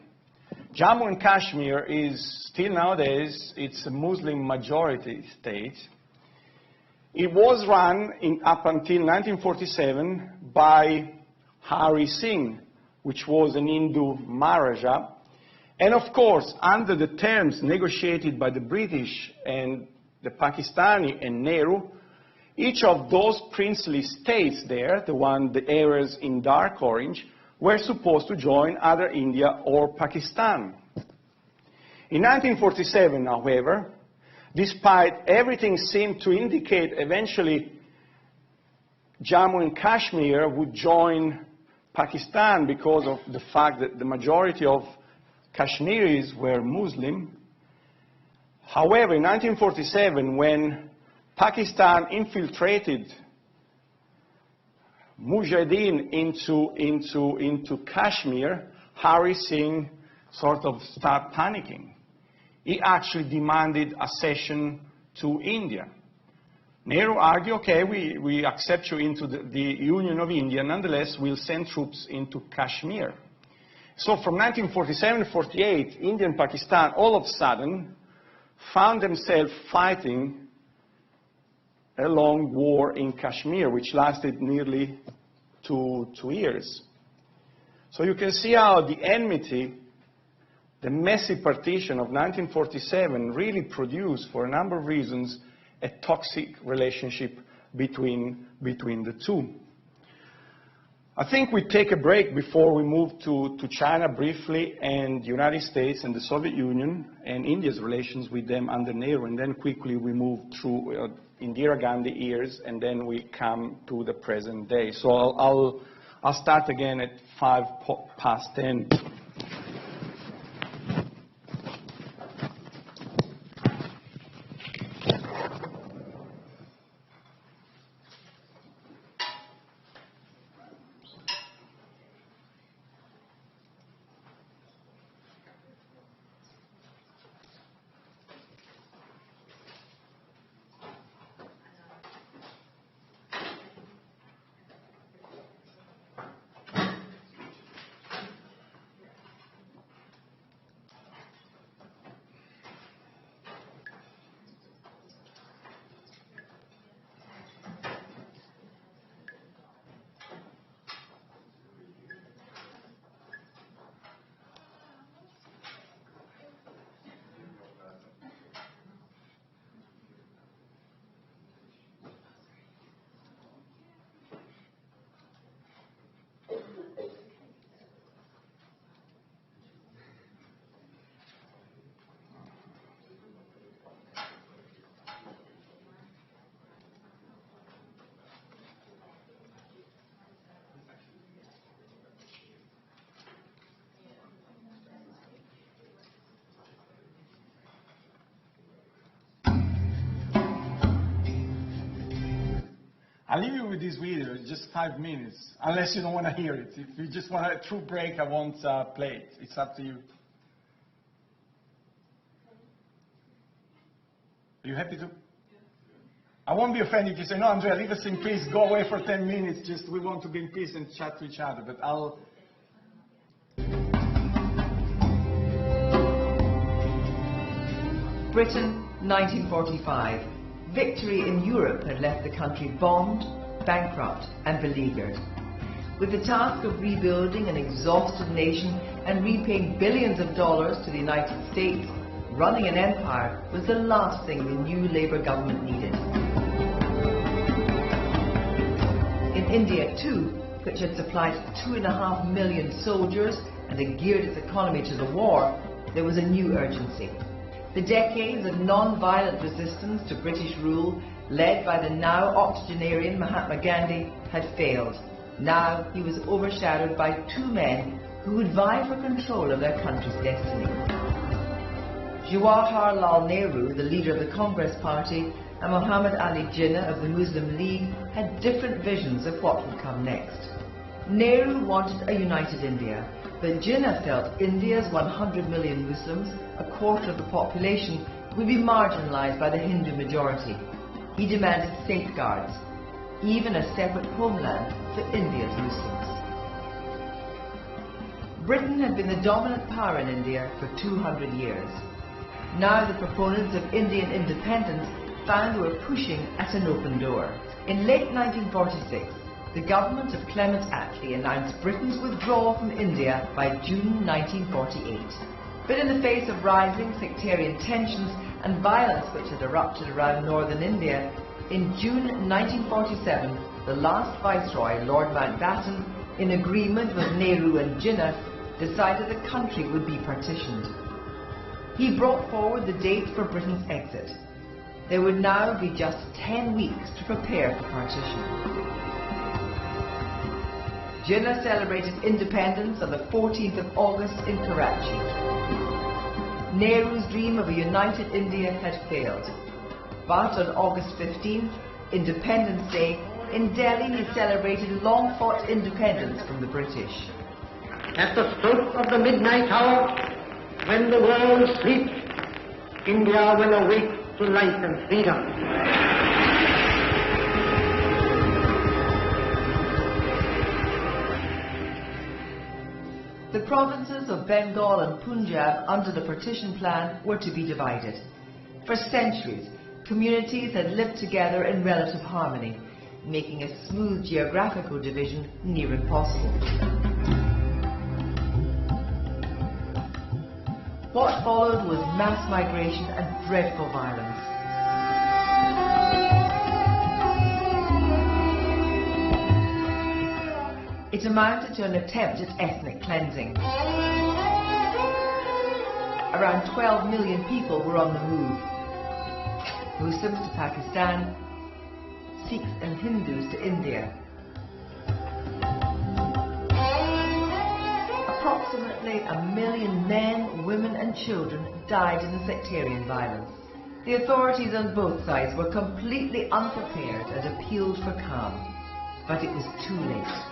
Jammu and Kashmir is still nowadays, it's a Muslim majority state. It was run up until 1947 by Hari Singh, which was an Hindu Maharaja. And of course, under the terms negotiated by the British and the Pakistani and Nehru, each of those princely states there, the areas in dark orange, were supposed to join either India or Pakistan. In 1947, however, despite everything seemed to indicate eventually Jammu and Kashmir would join Pakistan because of the fact that the majority of Kashmiris were Muslim. However, in 1947, when Pakistan infiltrated Mujahideen into Kashmir, Hari Singh sort of started panicking. He actually demanded accession to India. Nehru argued, okay, we accept you into the Union of India, nonetheless we'll send troops into Kashmir. So from 1947 to 48, India and Pakistan all of a sudden found themselves fighting a long war in Kashmir, which lasted nearly two years. So you can see how the enmity, the messy partition of 1947 really produced, for a number of reasons, a toxic relationship between the two. I think we take a break before we move to China briefly, and the United States and the Soviet Union and India's relations with them under Nehru, and then quickly we move through Indira Gandhi years, and then we come to the present day. So I'll start again at 10:05. I'll leave you with this video, just 5 minutes, unless you don't want to hear it. If you just want a true break, I won't play it. It's up to you. Are you happy to? I won't be offended if you say, no, Andrea, leave us in peace, go away for 10 minutes, just we want to be in peace and chat to each other, but I'll... Britain, 1945. Victory in Europe had left the country bombed, bankrupt and beleaguered. With the task of rebuilding an exhausted nation and repaying billions of dollars to the United States, running an empire was the last thing the new Labour government needed. In India too, which had supplied 2.5 million soldiers and had geared its economy to the war, there was a new urgency. The decades of non-violent resistance to British rule, led by the now octogenarian Mahatma Gandhi, had failed. Now he was overshadowed by two men who would vie for control of their country's destiny. Jawaharlal Nehru, the leader of the Congress Party, and Muhammad Ali Jinnah of the Muslim League had different visions of what would come next. Nehru wanted a united India, but Jinnah felt India's 100 million Muslims, a quarter of the population, would be marginalized by the Hindu majority. He demanded safeguards, even a separate homeland for India's Muslims. Britain had been the dominant power in India for 200 years. Now the proponents of Indian independence found they were pushing at an open door. In late 1946, the government of Clement Attlee announced Britain's withdrawal from India by June 1948. But in the face of rising sectarian tensions and violence which had erupted around northern India, in June 1947, the last Viceroy, Lord Mountbatten, in agreement with Nehru and Jinnah, decided the country would be partitioned. He brought forward the date for Britain's exit. There would now be just 10 weeks to prepare for partition. Jinnah celebrated independence on the 14th of August in Karachi. Nehru's dream of a united India had failed. But on August 15th, Independence Day, In Delhi, he celebrated long-fought independence from the British. At the stroke of the midnight hour, when the world sleeps, India will awake to life and freedom. The provinces of Bengal and Punjab under the partition plan were to be divided. For centuries, communities had lived together in relative harmony, making a smooth geographical division near impossible. What followed was mass migration and dreadful violence. It amounted to an attempt at ethnic cleansing. Around 12 million people were on the move. Muslims to Pakistan, Sikhs and Hindus to India. Approximately 1 million men, women and children died in the sectarian violence. The authorities on both sides were completely unprepared and appealed for calm. But it was too late.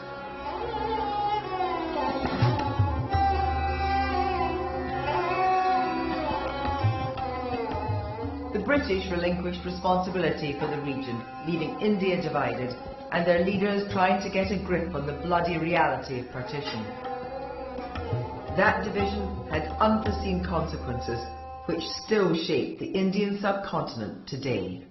The British relinquished responsibility for the region, leaving India divided, and their leaders trying to get a grip on the bloody reality of partition. That division had unforeseen consequences, which still shape the Indian subcontinent today.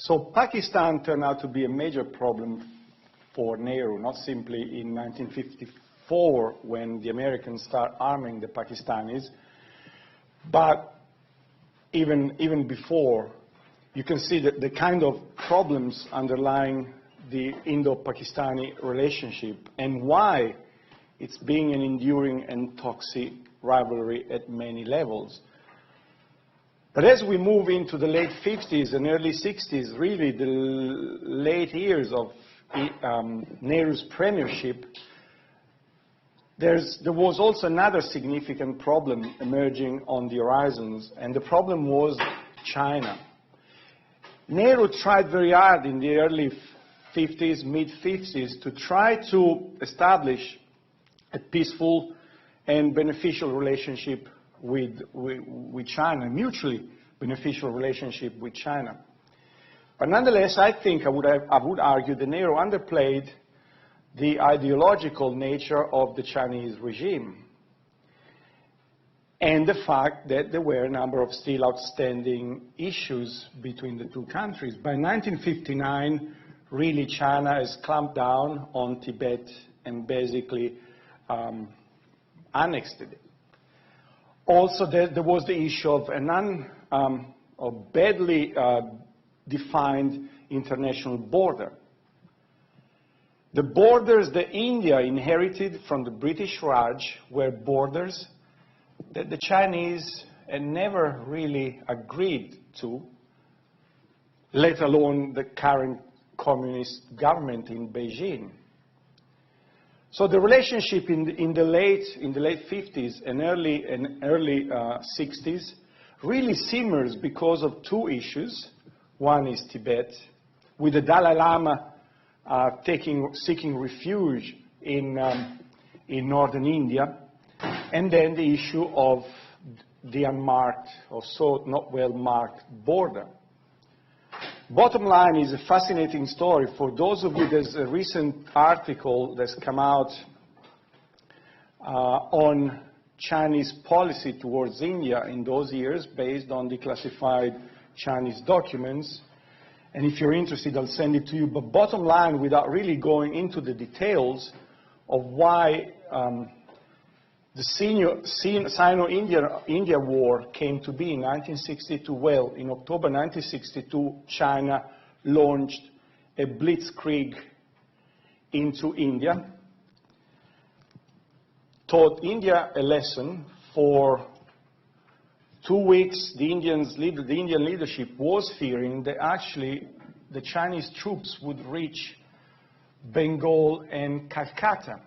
So Pakistan turned out to be a major problem for Nehru, not simply in 1954 when the Americans started arming the Pakistanis, but even before. You can see that the kind of problems underlying the Indo-Pakistani relationship and why it's being an enduring and toxic rivalry at many levels. But as we move into the late 50s and early 60s, really the late years of Nehru's premiership, there was also another significant problem emerging on the horizons, and the problem was China. Nehru tried very hard in the early 50s, mid-50s, to try to establish a peaceful and beneficial relationship with China, a mutually beneficial relationship with China. But nonetheless, I think I would argue that Nehru underplayed the ideological nature of the Chinese regime. and the fact that there were a number of still outstanding issues between the two countries. By 1959, really China has clamped down on Tibet and basically annexed it. Also, there was the issue of a badly defined international border. The borders that India inherited from the British Raj were borders that the Chinese had never really agreed to, let alone the current communist government in Beijing. So the relationship in the late 50s and early 60s really simmers because of two issues. One is Tibet, with the Dalai Lama seeking refuge in northern India, and then the issue of the unmarked, or so not well marked, border. Bottom line is a fascinating story. For those of you, there's a recent article that's come out on Chinese policy towards India in those years based on declassified Chinese documents. And if you're interested, I'll send it to you. But bottom line, without really going into the details of why the Sino-India War came to be in 1962, well, in October 1962, China launched a blitzkrieg into India, taught India a lesson. For 2 weeks, the Indian leadership was fearing that actually the Chinese troops would reach Bengal and Calcutta.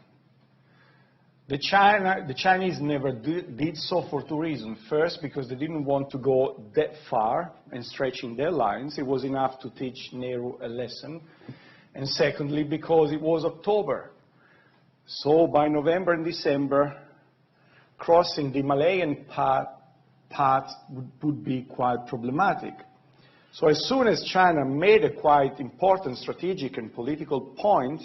The Chinese never did so for two reasons. First, because they didn't want to go that far and stretching their lines. It was enough to teach Nehru a lesson. And secondly, because it was October. So by November and December, crossing the Himalayan path would be quite problematic. So as soon as China made a quite important strategic and political point,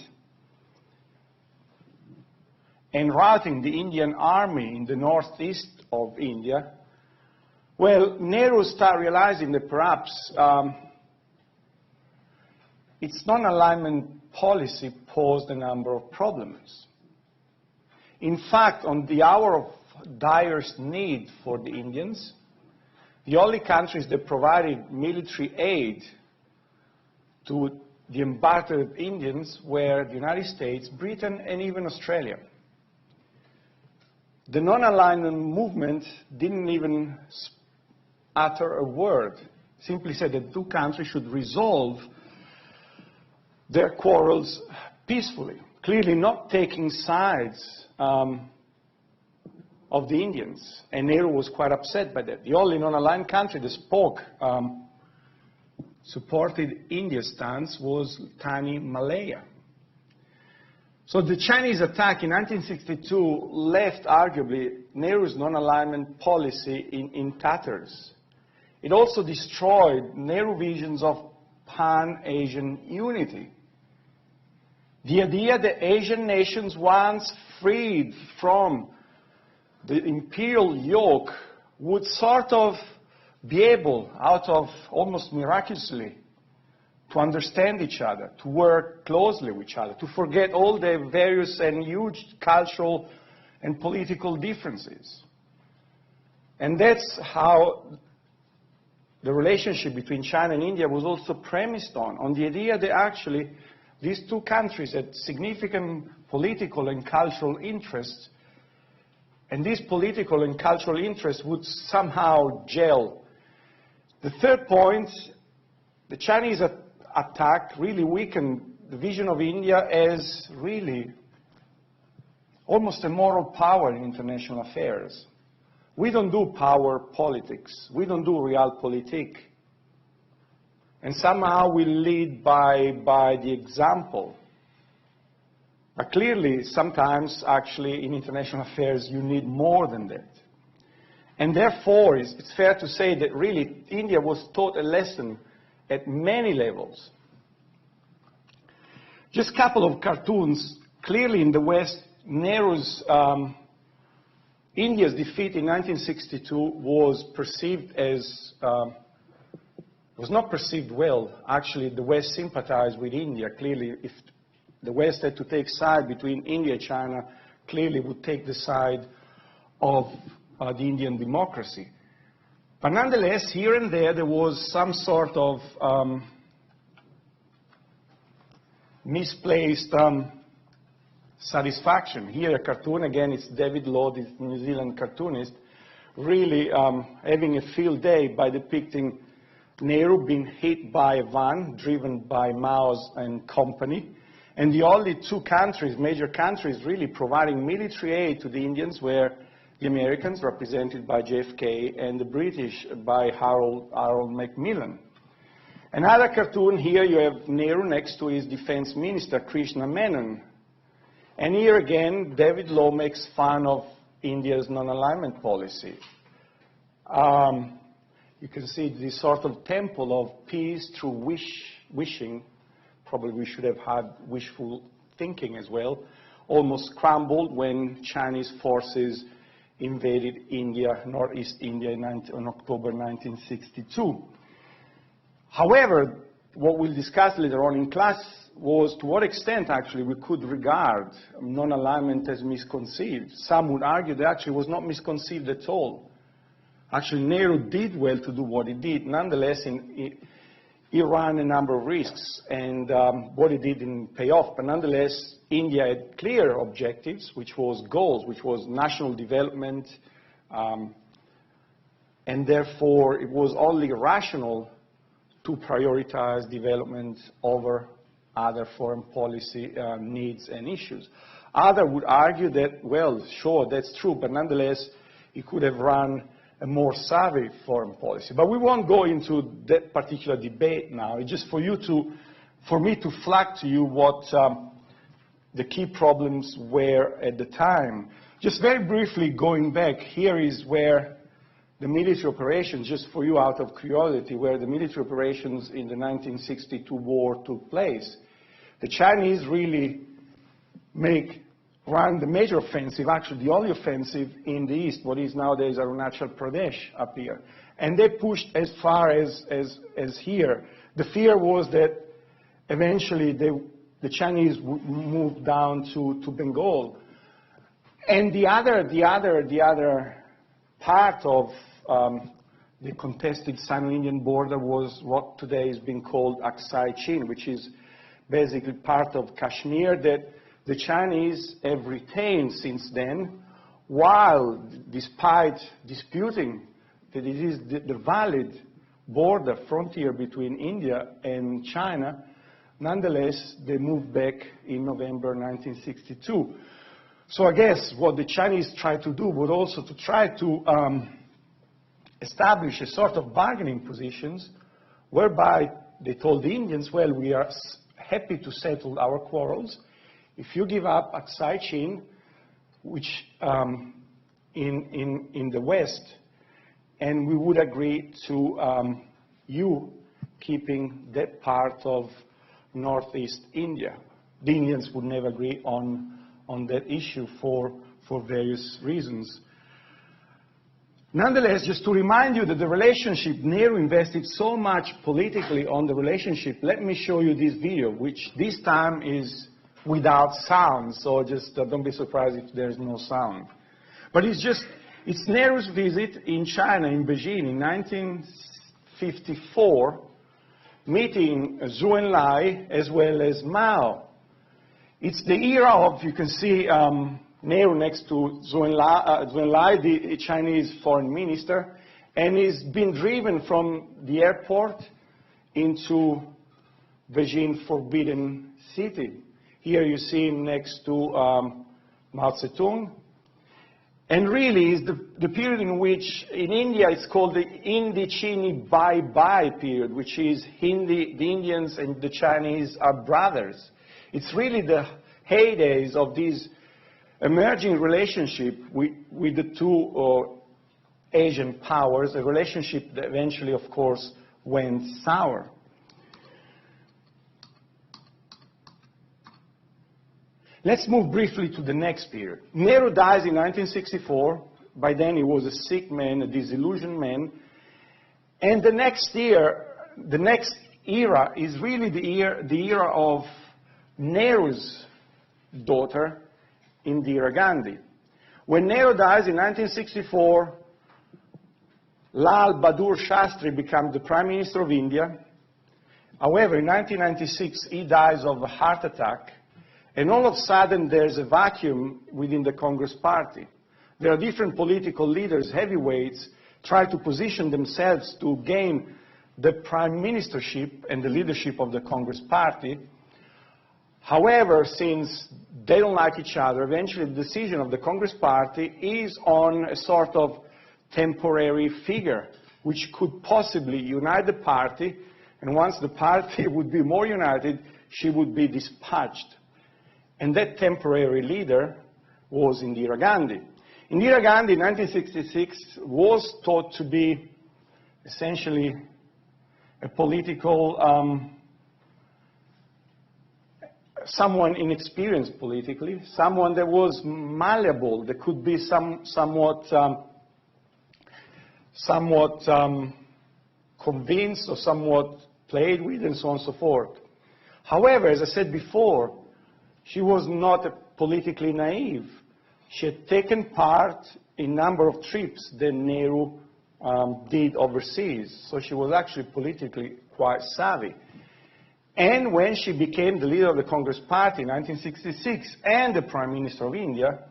and routing the Indian army in the northeast of India, well, Nehru started realizing that perhaps its non-alignment policy posed a number of problems. In fact, on the hour of direst need for the Indians, the only countries that provided military aid to the embattled Indians were the United States, Britain, and even Australia. The non-alignment movement didn't even utter a word, simply said that two countries should resolve their quarrels peacefully, clearly not taking sides of the Indians. And Nehru was quite upset by that. The only non-aligned country that supported India's stance was tiny Malaya. So the Chinese attack in 1962 left, arguably, Nehru's non-alignment policy in tatters. It also destroyed Nehru visions of pan-Asian unity. The idea that Asian nations, once freed from the imperial yoke, would sort of be able, out of almost miraculously, to understand each other, to work closely with each other, to forget all the various and huge cultural and political differences. And that's how the relationship between China and India was also premised on the idea that actually these two countries had significant political and cultural interests, and these political and cultural interests would somehow gel. The third point, the Chinese attack really weakened the vision of India as really almost a moral power in international affairs. We don't do power politics. We don't do realpolitik. And somehow we lead by the example. But clearly, sometimes, actually, in international affairs, you need more than that. And therefore, it's fair to say that really India was taught a lesson at many levels. Just a couple of cartoons. Clearly in the West, Nehru's India's defeat in 1962 was perceived as, was not perceived well. Actually, the West sympathized with India. Clearly, if the West had to take side between India and China, clearly would take the side of the Indian democracy. But nonetheless, here and there was some sort of misplaced satisfaction. Here a cartoon, again, it's David Law, this New Zealand cartoonist, really having a field day by depicting Nehru being hit by a van driven by Mao's and company. And the only two countries, major countries, really providing military aid to the Indians were the Americans, represented by JFK, and the British by Harold Macmillan. Another cartoon, here you have Nehru next to his defense minister, Krishna Menon. And here again, David Law makes fun of India's non-alignment policy. You can see this sort of temple of peace through wishing. Probably we should have had wishful thinking as well, almost crumbled when Chinese forces invaded India, Northeast India in October 1962. However, what we'll discuss later on in class was to what extent actually we could regard non-alignment as misconceived. Some would argue that actually it was not misconceived at all. Actually, Nehru did well to do what he did. Nonetheless, he ran a number of risks, and what he did didn't pay off. But nonetheless, India had clear objectives, which was goals, which was national development, and therefore it was only rational to prioritize development over other foreign policy needs and issues. Others would argue that, well, sure, that's true, but nonetheless, he could have run a more savvy foreign policy. But we won't go into that particular debate now. It's just for me to flag to you what the key problems were at the time. Just very briefly going back, here is where the military operations, just for you out of curiosity, where the military operations in the 1962 war took place. The Chinese really ran the major offensive, actually the only offensive in the east, what is nowadays Arunachal Pradesh up here. And they pushed as far as here. The fear was that eventually the Chinese would move down to Bengal. And the other part of the contested Sino-Indian border was what today is being called Aksai Chin, which is basically part of Kashmir that the Chinese have retained since then, while despite disputing that it is the valid border frontier between India and China, nonetheless, they moved back in November 1962. So I guess what the Chinese tried to do was also to try to establish a sort of bargaining positions whereby they told the Indians, well, we are happy to settle our quarrels if you give up Aksai Chin, which in the West, and we would agree to you keeping that part of Northeast India. The Indians would never agree on that issue for various reasons. Nonetheless, just to remind you that the relationship, Nehru invested so much politically on the relationship. Let me show you this video, which this time is without sound, so just don't be surprised if there's no sound. But it's Nehru's visit in China, in Beijing, in 1954, meeting Zhou Enlai as well as Mao. It's the era of, you can see Nehru next to Zhou Enlai, the Chinese foreign minister, and he's been driven from the airport into Beijing Forbidden City. Here you see him next to Mao Zedong. And really, it's the period in which, in India, it's called the Hindi-Chini bye-bye period, which is the Indians and the Chinese are brothers. It's really the heydays of this emerging relationship with the two Asian powers, a relationship that eventually, of course, went sour. Let's move briefly to the next period. Nehru dies in 1964. By then he was a sick man, a disillusioned man. And the next era is really the era of Nehru's daughter, Indira Gandhi. When Nehru dies in 1964, Lal Bahadur Shastri becomes the Prime Minister of India. However, in 1996, he dies of a heart attack, and all of a sudden there's a vacuum within the Congress party. There are different political leaders, heavyweights, try to position themselves to gain the prime ministership and the leadership of the Congress party. However, since they don't like each other, eventually the decision of the Congress party is on a sort of temporary figure, which could possibly unite the party, and once the party would be more united, she would be dispatched. And that temporary leader was Indira Gandhi. Indira Gandhi in 1966 was thought to be essentially a political, someone inexperienced politically, someone that was malleable, that could be somewhat convinced or somewhat played with, and so on and so forth. However, as I said before, she was not politically naive. She had taken part in a number of trips that Nehru did overseas, so she was actually politically quite savvy. And when she became the leader of the Congress Party in 1966 and the Prime Minister of India,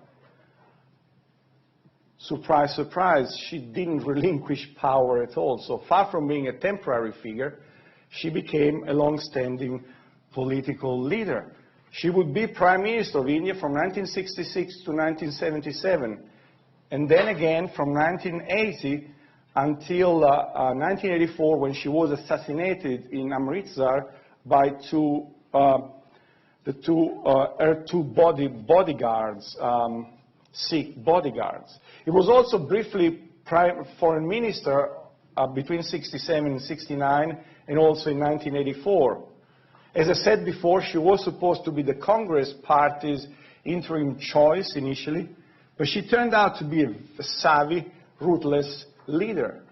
surprise, surprise, she didn't relinquish power at all. So far from being a temporary figure, she became a long-standing political leader. She would be Prime Minister of India from 1966 to 1977, and then again from 1980 until 1984, when she was assassinated in Amritsar by her two bodyguards, Sikh bodyguards. He was also briefly Foreign Minister between 67 and 69, and also in 1984. As I said before, she was supposed to be the Congress Party's interim choice initially, but she turned out to be a savvy, ruthless leader.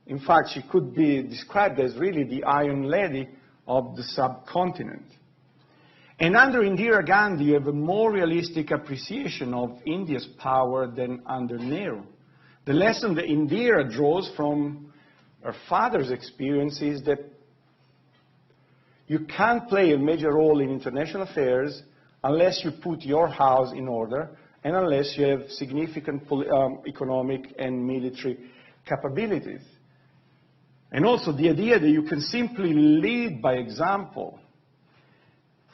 In fact, she could be described as really the Iron Lady of the subcontinent. And under Indira Gandhi, you have a more realistic appreciation of India's power than under Nehru. The lesson that Indira draws from her father's experience is that you can't play a major role in international affairs unless you put your house in order and unless you have significant economic and military capabilities. And also the idea that you can simply lead by example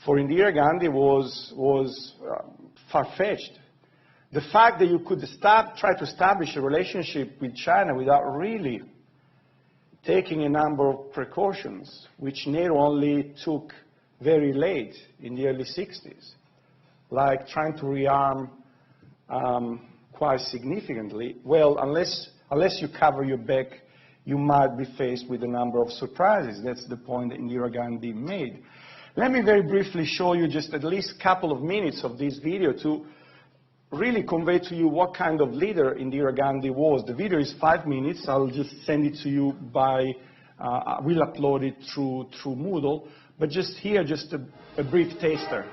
for Indira Gandhi was far-fetched. The fact that you could try to establish a relationship with China without really taking a number of precautions, which Nehru only took very late in the early 60s, like trying to rearm quite significantly. Well, unless you cover your back, you might be faced with a number of surprises. That's the point that Indira Gandhi made. Let me very briefly show you just at least a couple of minutes of this video to really convey to you what kind of leader Indira Gandhi was. The video is 5 minutes. I'll just send it to you by, we'll upload it through Moodle, but just here, just a brief taster.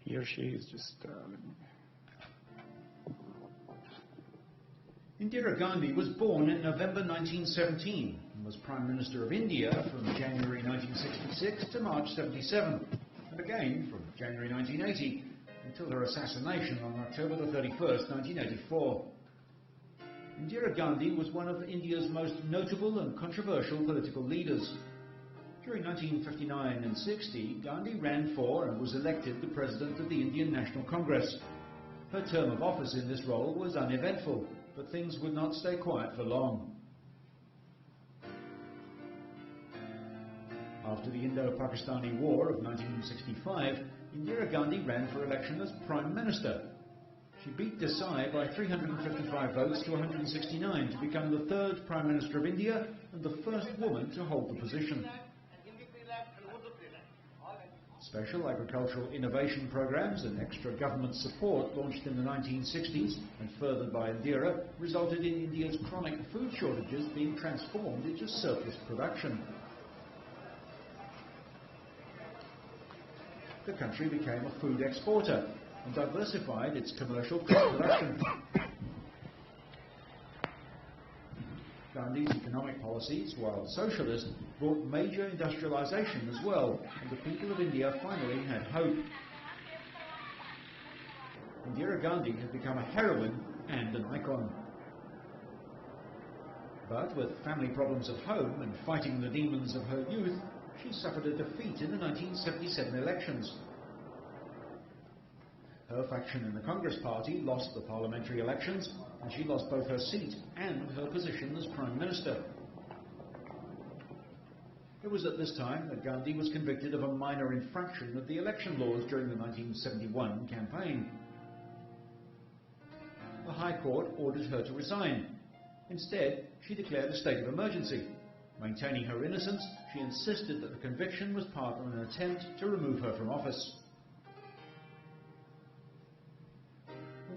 Here she is, just... Indira Gandhi was born in November 1917 and was Prime Minister of India from January 1966 to March 77, and again from January 1980 until her assassination on October the 31st, 1984. Indira Gandhi was one of India's most notable and controversial political leaders. During 1959 and 60, Gandhi ran for and was elected the President of the Indian National Congress. Her term of office in this role was uneventful, but things would not stay quiet for long. After the Indo-Pakistani War of 1965, Indira Gandhi ran for election as Prime Minister. She beat Desai by 355 votes to 169 to become the third Prime Minister of India and the first woman to hold the position. Special agricultural innovation programs and extra government support launched in the 1960s and furthered by Indira resulted in India's chronic food shortages being transformed into surplus production. The country became a food exporter and diversified its commercial crop production. Gandhi's economic policies, while socialist, brought major industrialization as well, and the people of India finally had hope. Indira Gandhi had become a heroine and an icon. But with family problems at home and fighting the demons of her youth, she suffered a defeat in the 1977 elections. Her faction in the Congress Party lost the parliamentary elections, and she lost both her seat and her position as Prime Minister. It was at this time that Gandhi was convicted of a minor infraction of the election laws during the 1971 campaign. The High Court ordered her to resign. Instead, she declared a state of emergency. Maintaining her innocence, she insisted that the conviction was part of an attempt to remove her from office.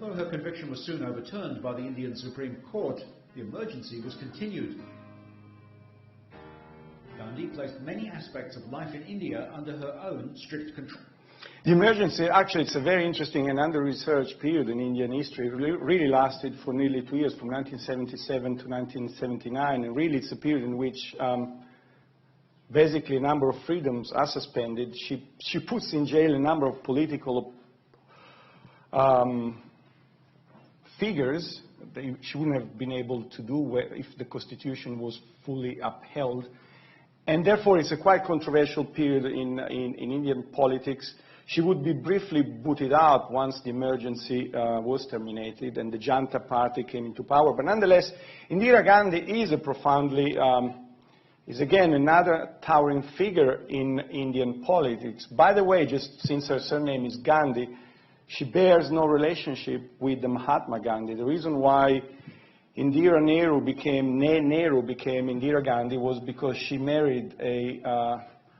Although her conviction was soon overturned by the Indian Supreme Court, the emergency was continued. Gandhi placed many aspects of life in India under her own strict control. The emergency, actually, it's a very interesting and under-researched period in Indian history. It really lasted for nearly 2 years, from 1977 to 1979, and really it's a period in which basically a number of freedoms are suspended. She puts in jail a number of political figures that she wouldn't have been able to do if the constitution was fully upheld. And therefore, it's a quite controversial period in Indian politics. She would be briefly booted out once the emergency was terminated and the Janata Party came into power. But nonetheless, Indira Gandhi is a profoundly, is again another towering figure in Indian politics. By the way, just since her surname is Gandhi, she bears no relationship with the Mahatma Gandhi. The reason why Nehru became Indira Gandhi was because she married a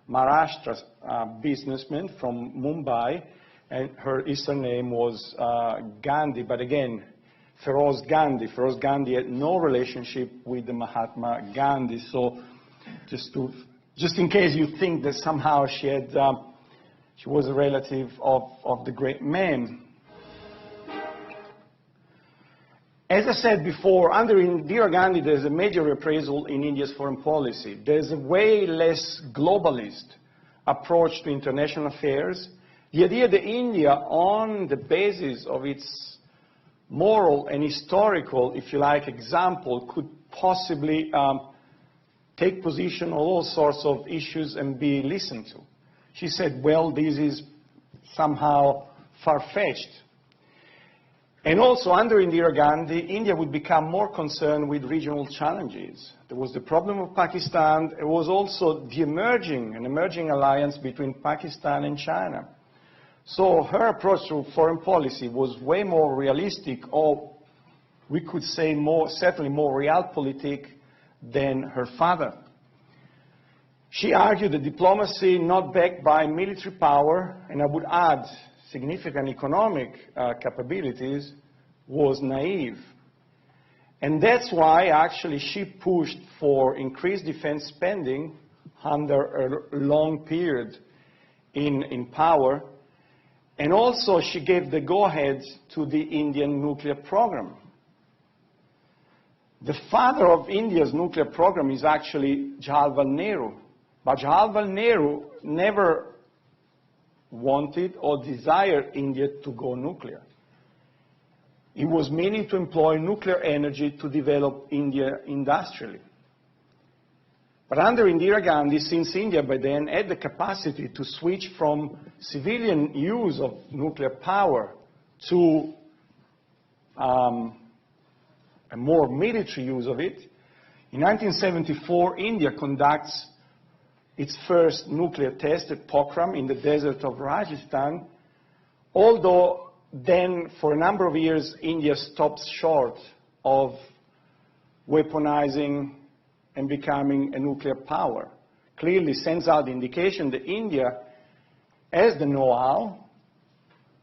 Maharashtra businessman from Mumbai, and his surname was Gandhi. But again, Feroz Gandhi had no relationship with the Mahatma Gandhi. So just in case you think that somehow she was a relative of the great man. As I said before, under Indira Gandhi, there's a major reprisal in India's foreign policy. There's a way less globalist approach to international affairs. The idea that India, on the basis of its moral and historical, if you like, example, could possibly take position on all sorts of issues and be listened to. She said, well, this is somehow far-fetched. And also, under Indira Gandhi, India would become more concerned with regional challenges. There was the problem of Pakistan. There was also the emerging alliance between Pakistan and China. So her approach to foreign policy was way more realistic, or we could say certainly more realpolitik than her father. She argued that diplomacy not backed by military power, and I would add significant economic capabilities, was naive. And that's why actually she pushed for increased defense spending under a long period in power. And also she gave the go-ahead to the Indian nuclear program. The father of India's nuclear program is actually Jawaharlal Nehru. But Jawaharlal Nehru never wanted or desired India to go nuclear. It was mainly to employ nuclear energy to develop India industrially. But under Indira Gandhi, since India by then had the capacity to switch from civilian use of nuclear power to a more military use of it, in 1974, India conducts its first nuclear test at Pokhran in the desert of Rajasthan, although then for a number of years India stops short of weaponizing and becoming a nuclear power. Clearly sends out the indication that India has the know-how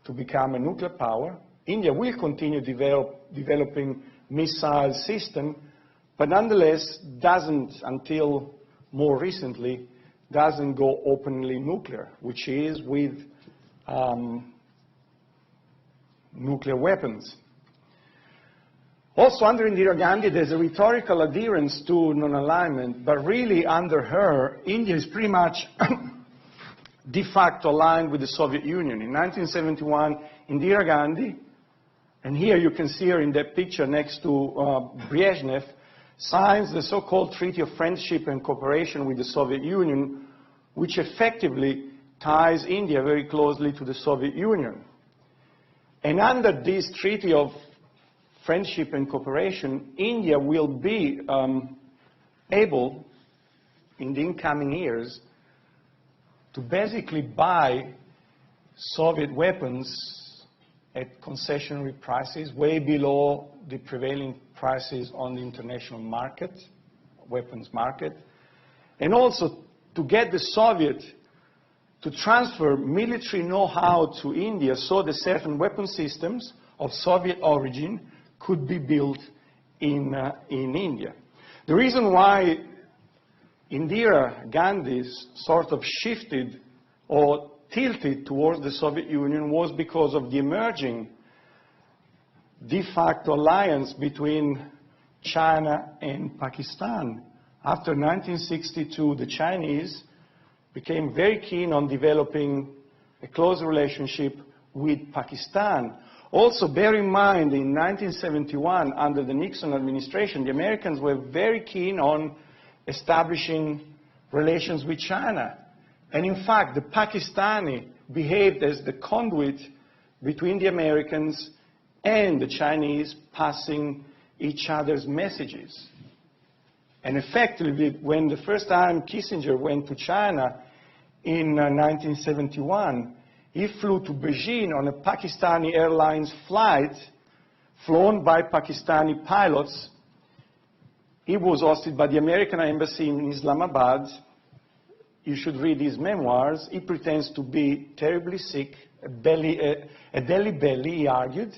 to become a nuclear power. India will continue developing missile system, but nonetheless doesn't, until more recently, doesn't go openly nuclear, which is with nuclear weapons. Also under Indira Gandhi, there's a rhetorical adherence to non-alignment, but really under her, India is pretty much de facto aligned with the Soviet Union. In 1971, Indira Gandhi, and here you can see her in that picture next to Brezhnev, signs the so-called Treaty of Friendship and Cooperation with the Soviet Union, which effectively ties India very closely to the Soviet Union. And under this Treaty of Friendship and Cooperation, India will be able, in the incoming years, to basically buy Soviet weapons at concessionary prices, way below the prevailing prices on the international market, weapons market, and also to get the Soviet to transfer military know-how to India so that certain weapon systems of Soviet origin could be built in India. The reason why Indira Gandhi sort of shifted or tilted towards the Soviet Union was because of the emerging de facto alliance between China and Pakistan. After 1962, the Chinese became very keen on developing a close relationship with Pakistan. Also, bear in mind, in 1971, under the Nixon administration, the Americans were very keen on establishing relations with China. And in fact, the Pakistani behaved as the conduit between the Americans and the Chinese, passing each other's messages. And effectively, when the first time Kissinger went to China in 1971, he flew to Beijing on a Pakistani Airlines flight flown by Pakistani pilots. He was hosted by the American embassy in Islamabad. You should read his memoirs. He pretends to be terribly sick, a Delhi belly, he argued.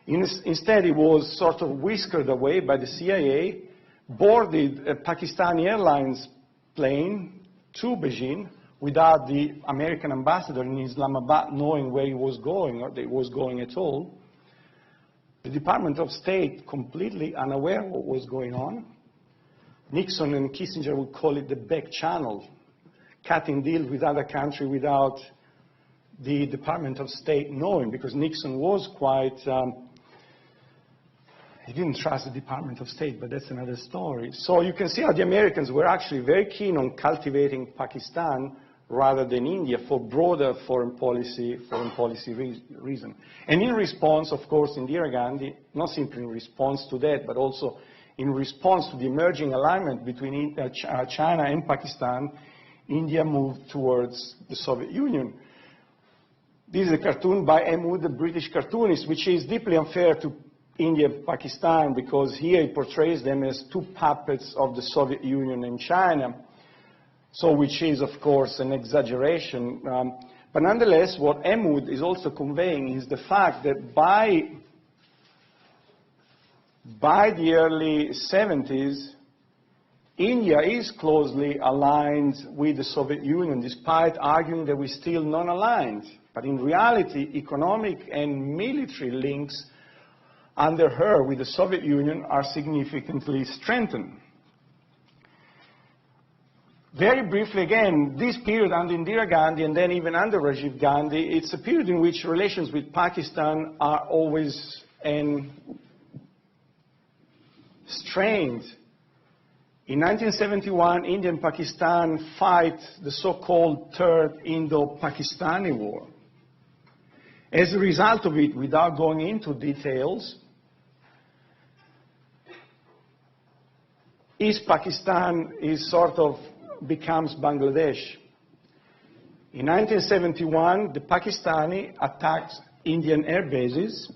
Instead, he was sort of whiskered away by the CIA, boarded a Pakistani Airlines plane to Beijing without the American ambassador in Islamabad knowing where he was going or that he was going at all. The Department of State completely unaware of what was going on. Nixon and Kissinger would call it the back channel, cutting deals with other countries without the Department of State knowing, because Nixon was quite, he didn't trust the Department of State, but that's another story. So you can see how the Americans were actually very keen on cultivating Pakistan rather than India for broader foreign policy reason. And in response, of course, Indira Gandhi, not simply in response to that, but also in response to the emerging alignment between China and Pakistan, India moved towards the Soviet Union. This is a cartoon by M. Wood, the British cartoonist, which is deeply unfair to India and Pakistan, because here he portrays them as two puppets of the Soviet Union and China. So which is, of course, an exaggeration. But nonetheless, what M. Wood is also conveying is the fact that by the early 70s, India is closely aligned with the Soviet Union, despite arguing that we're still non-aligned. But in reality, economic and military links under her with the Soviet Union are significantly strengthened. Very briefly again, this period under Indira Gandhi and then even under Rajiv Gandhi, it's a period in which relations with Pakistan are always strained. In 1971, India and Pakistan fight the so-called Third Indo-Pakistani War. As a result of it, without going into details, East Pakistan is sort of becomes Bangladesh. In 1971, the Pakistani attacked Indian air bases,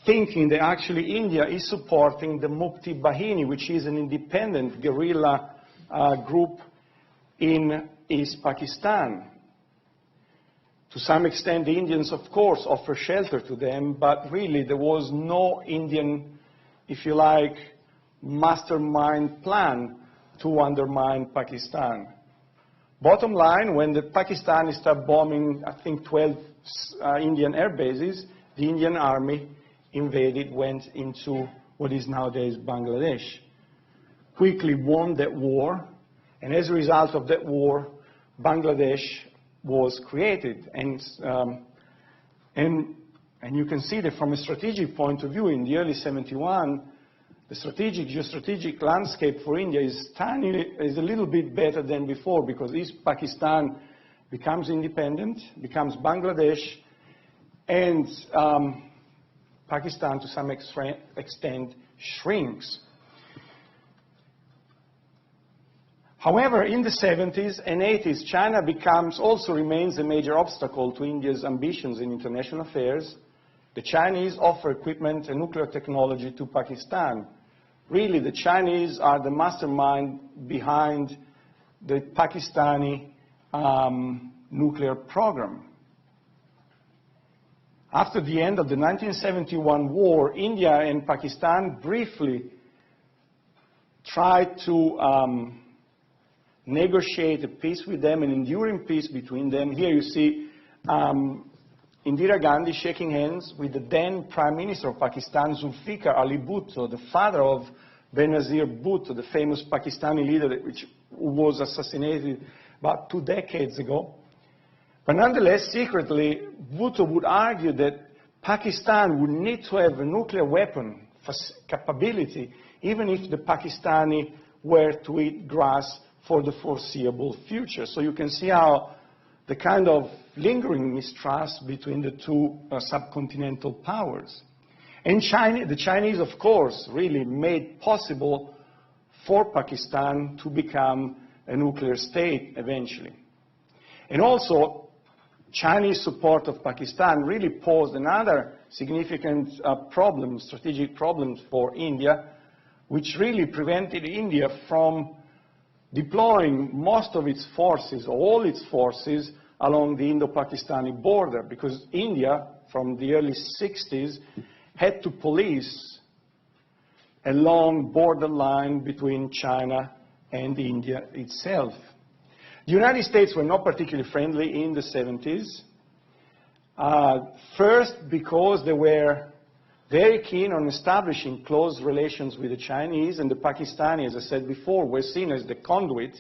thinking that actually India is supporting the Mukti Bahini, which is an independent guerrilla group in East Pakistan. To some extent, the Indians, of course, offer shelter to them, but really there was no Indian, if you like, mastermind plan to undermine Pakistan. Bottom line, when the Pakistanis started bombing, I think, 12 Indian air bases, the Indian army invaded, went into what is nowadays Bangladesh. Quickly won that war, and as a result of that war, Bangladesh was created. And you can see that from a strategic point of view, in the early 71, the geostrategic landscape for India is a little bit better than before, because East Pakistan becomes independent, becomes Bangladesh, and Pakistan to some extent shrinks. However, in the 70s and 80s, China also remains a major obstacle to India's ambitions in international affairs. The Chinese offer equipment and nuclear technology to Pakistan. Really, the Chinese are the mastermind behind the Pakistani nuclear program. After the end of the 1971 war, India and Pakistan briefly tried to negotiate a peace with them, an enduring peace between them. Here you see Indira Gandhi shaking hands with the then Prime Minister of Pakistan, Zulfikar Ali Bhutto, the father of Benazir Bhutto, the famous Pakistani leader who was assassinated about 2 decades ago. But nonetheless, secretly, Bhutto would argue that Pakistan would need to have a nuclear weapon capability, even if the Pakistani were to eat grass for the foreseeable future. So you can see how the kind of lingering mistrust between the two subcontinental powers. And the Chinese, of course, really made possible for Pakistan to become a nuclear state eventually. And also, Chinese support of Pakistan really posed another significant problem, strategic problem for India, which really prevented India from deploying most of its forces, all its forces, along the Indo-Pakistani border, because India, from the early 60s, had to police a long borderline between China and India itself. The United States were not particularly friendly in the 70s. First, because they were very keen on establishing close relations with the Chinese, and the Pakistani, as I said before, were seen as the conduit.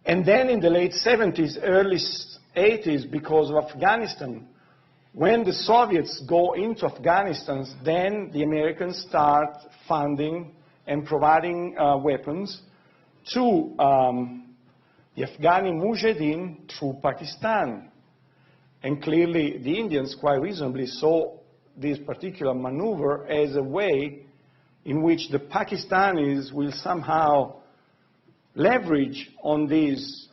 And then in the late 70s, early 80s, because of Afghanistan, when the Soviets go into Afghanistan, then the Americans start funding and providing weapons to the Afghani mujahideen through Pakistan. And clearly the Indians quite reasonably saw this particular maneuver as a way in which the Pakistanis will somehow leverage on this,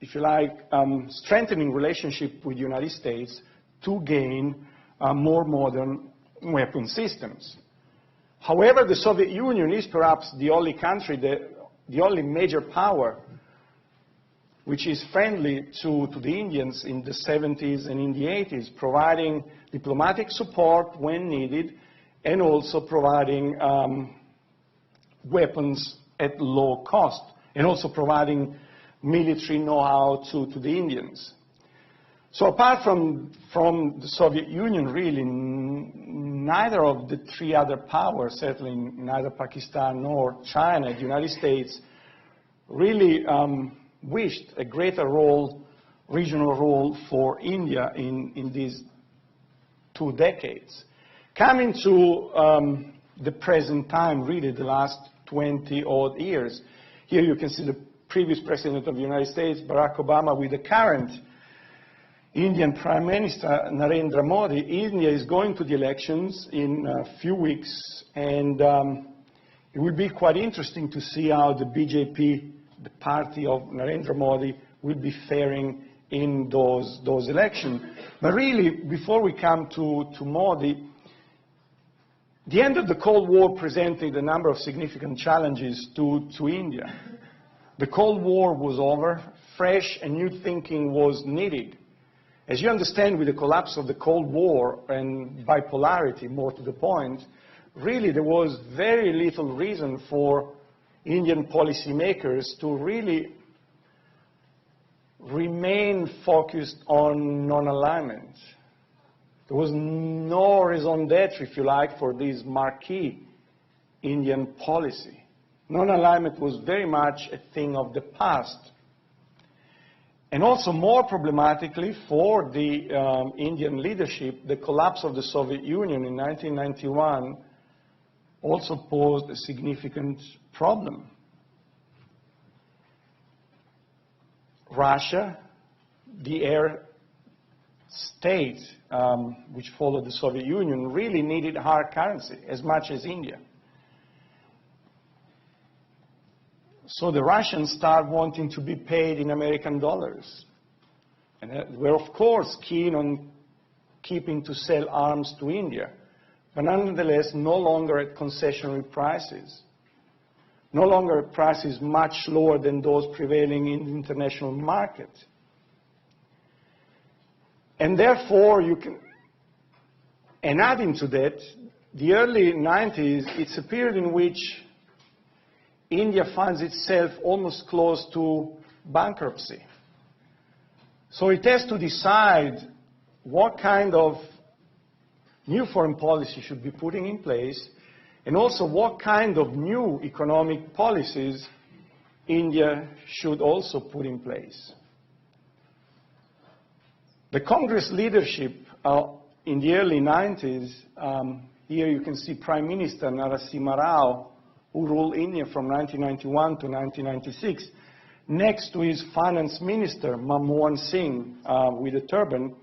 if you like, strengthening relationship with the United States to gain more modern weapon systems. However, the Soviet Union is perhaps the only country, the only major power which is friendly to the Indians in the 70s and in the 80s, providing diplomatic support when needed and also providing weapons at low cost, and also providing military know-how to the Indians. So apart from the Soviet Union, really, neither of the three other powers, certainly neither Pakistan nor China, the United States, really wished a greater role, regional role for India in these 2 decades. Coming to the present time, really the last 20-odd years, here you can see the previous President of the United States, Barack Obama, with the current Indian Prime Minister, Narendra Modi. India is going to the elections in a few weeks, and it will be quite interesting to see how the BJP, the party of Narendra Modi, will be faring in those elections. But really, before we come to Modi, the end of the Cold War presented a number of significant challenges to India. The Cold War was over, fresh and new thinking was needed. As you understand, with the collapse of the Cold War and bipolarity, more to the point, really there was very little reason for Indian policymakers to really remain focused on non-alignment. There was no raison d'etre, if you like, for this marquee Indian policy. Non-alignment was very much a thing of the past. And also more problematically for the Indian leadership, the collapse of the Soviet Union in 1991 also posed a significant problem. Russia, the heir state which followed the Soviet Union, really needed hard currency as much as India. So the Russians start wanting to be paid in American dollars. And we're, of course, keen on keeping to sell arms to India, but nonetheless no longer at concessionary prices, no longer at prices much lower than those prevailing in the international market. And therefore, you can, and adding to that, the early 90s, it's a period in which India finds itself almost close to bankruptcy. So it has to decide what kind of new foreign policy should be putting in place, and also what kind of new economic policies India should also put in place. The Congress leadership in the early 90s, here you can see Prime Minister Narasimha Rao, who ruled India from 1991 to 1996, next to his finance minister, Manmohan Singh, with a turban.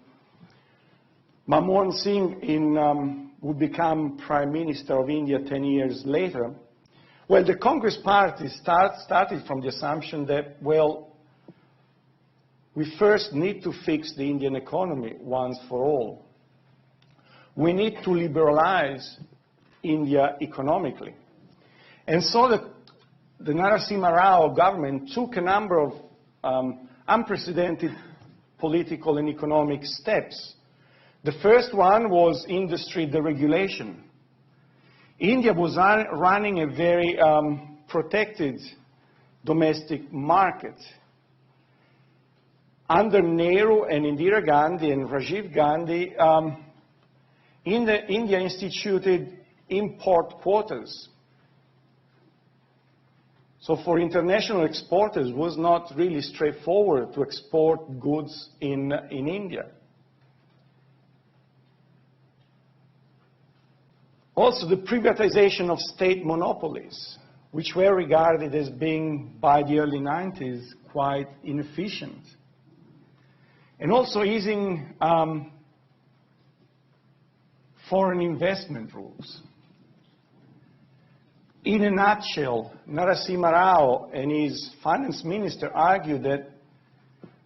Manmohan Singh would become Prime Minister of India 10 years later. Well, the Congress party started from the assumption that, well, we first need to fix the Indian economy once for all. We need to liberalize India economically. And so the Narasimha Rao government took a number of unprecedented political and economic steps. The first one was industry deregulation. India was running a very protected domestic market. Under Nehru and Indira Gandhi and Rajiv Gandhi, India instituted import quotas. So for international exporters, it was not really straightforward to export goods in India. Also, the privatization of state monopolies, which were regarded as being, by the early 90s, quite inefficient. And also easing foreign investment rules. In a nutshell, Narasimha Rao and his finance minister argued that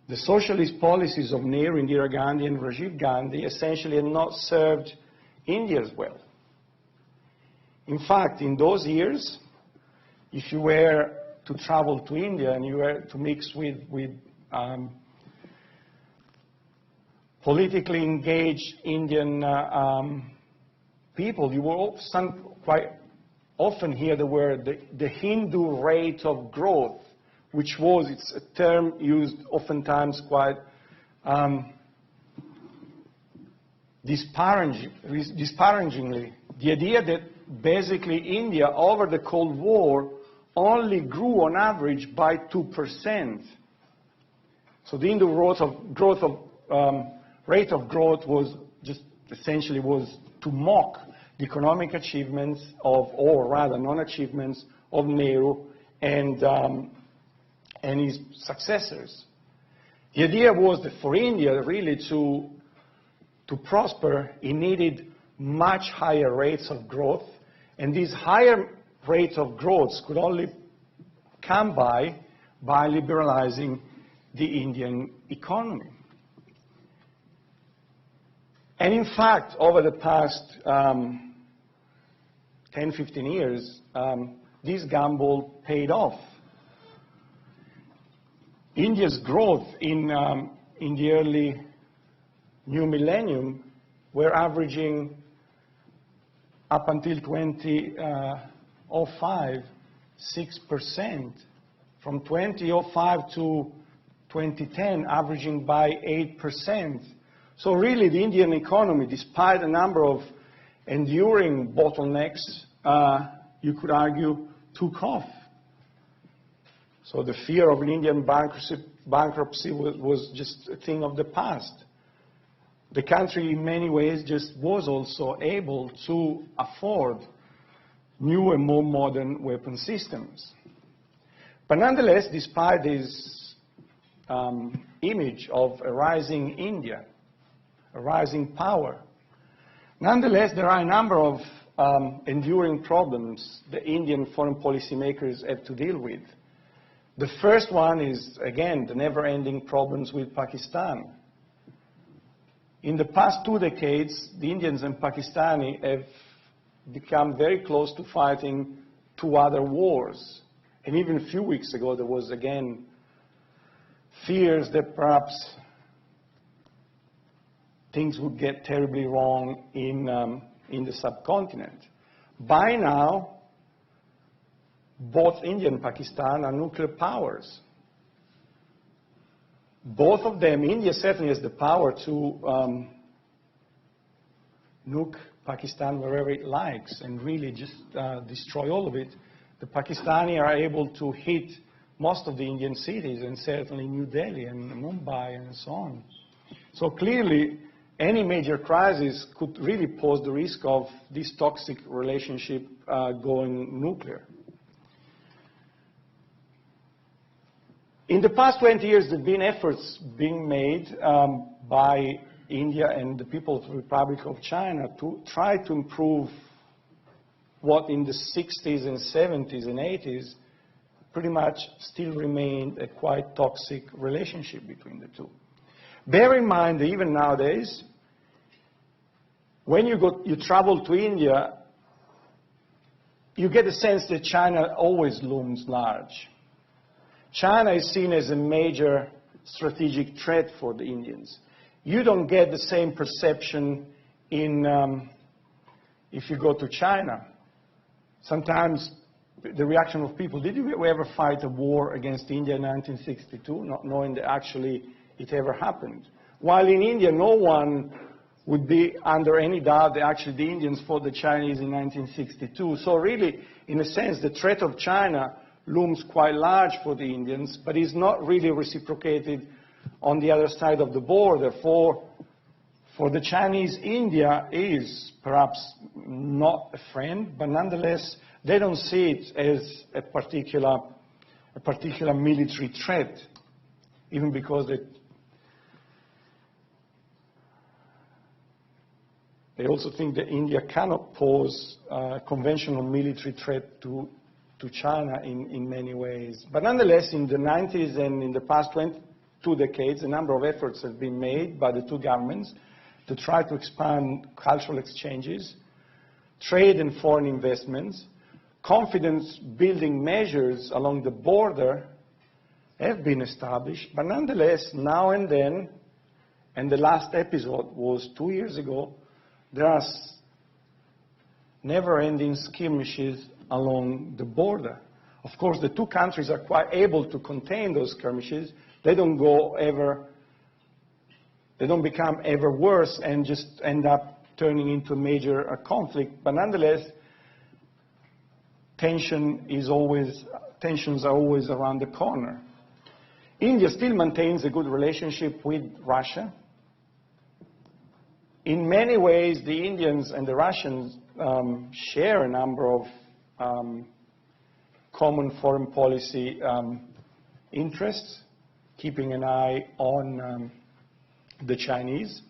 the socialist policies of Nehru, Indira Gandhi, and Rajiv Gandhi essentially had not served India as well. In fact, in those years, if you were to travel to India and you were to mix with politically engaged Indian people, you will quite often hear the word the Hindu rate of growth, which was, it's a term used oftentimes quite disparagingly. The idea that basically India, over the Cold War, only grew on average by 2%. So the Hindu rate of growth was just essentially was to mock the economic achievements of, or rather non-achievements of Nehru and his successors. The idea was that for India really to prosper, it needed much higher rates of growth, and these higher rates of growth could only come by liberalizing the Indian economy. And in fact, over the past 10, 15 years, this gamble paid off. India's growth in the early new millennium, were averaging up until 2005, 6%. From 2005 to 2010, averaging by 8%. So really, the Indian economy, despite a number of enduring bottlenecks, you could argue, took off. So the fear of an Indian bankruptcy was just a thing of the past. The country, in many ways, just was also able to afford new and more modern weapon systems. But nonetheless, despite this image of a rising India, a rising power, nonetheless, there are a number of enduring problems the Indian foreign policy makers have to deal with. The first one is, again, the never-ending problems with Pakistan. In the past 2 decades, the Indians and Pakistani have become very close to fighting 2 other wars. And even a few weeks ago, there was, again, fears that perhaps things would get terribly wrong in the subcontinent. By now, both India and Pakistan are nuclear powers. Both of them, India certainly has the power to nuke Pakistan wherever it likes and really just destroy all of it. The Pakistani are able to hit most of the Indian cities, and certainly New Delhi and Mumbai and so on. So clearly, any major crisis could really pose the risk of this toxic relationship going nuclear. In the past 20 years, there have been efforts being made by India and the People's Republic of China to try to improve what in the 60s and 70s and 80s pretty much still remained a quite toxic relationship between the two. Bear in mind that even nowadays, when you travel to India, you get a sense that China always looms large. China is seen as a major strategic threat for the Indians. You don't get the same perception if you go to China. Sometimes the reaction of people, did you ever fight a war against India in 1962, not knowing that actually it ever happened? While in India, no one would be under any doubt that actually the Indians fought the Chinese in 1962. So really, in a sense, the threat of China looms quite large for the Indians, but is not really reciprocated on the other side of the border. For the Chinese, India is perhaps not a friend, but nonetheless, they don't see it as a particular military threat, even because they also think that India cannot pose a conventional military threat to China in many ways. But nonetheless, in the 90s and in the past 2 decades, a number of efforts have been made by the two governments to try to expand cultural exchanges, trade and foreign investments. Confidence-building measures along the border have been established, but nonetheless, now and then, and the last episode was 2 years ago, there are never-ending skirmishes along the border. Of course, the two countries are quite able to contain those skirmishes. They don't become ever worse and just end up turning into a major conflict. But nonetheless, tensions are always around the corner. India still maintains a good relationship with Russia. In many ways, the Indians and the Russians share a number of common foreign policy interests, keeping an eye on the Chinese,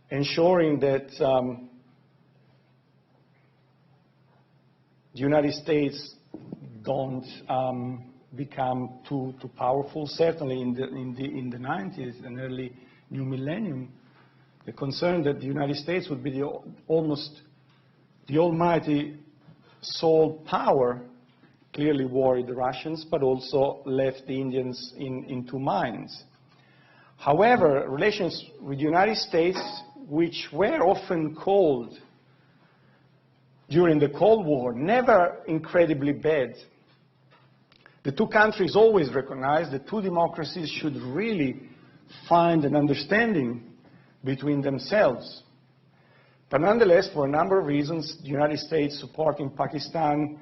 ensuring that the United States don't become too powerful. Certainly in the 90s and early new millennium, the concern that the United States would be almost the almighty sole power clearly worried the Russians, but also left the Indians in two minds. However, relations with the United States, which were often cold during the Cold War, never incredibly bad. The two countries always recognized the two democracies should really find an understanding between themselves. But nonetheless, for a number of reasons, the United States supporting Pakistan,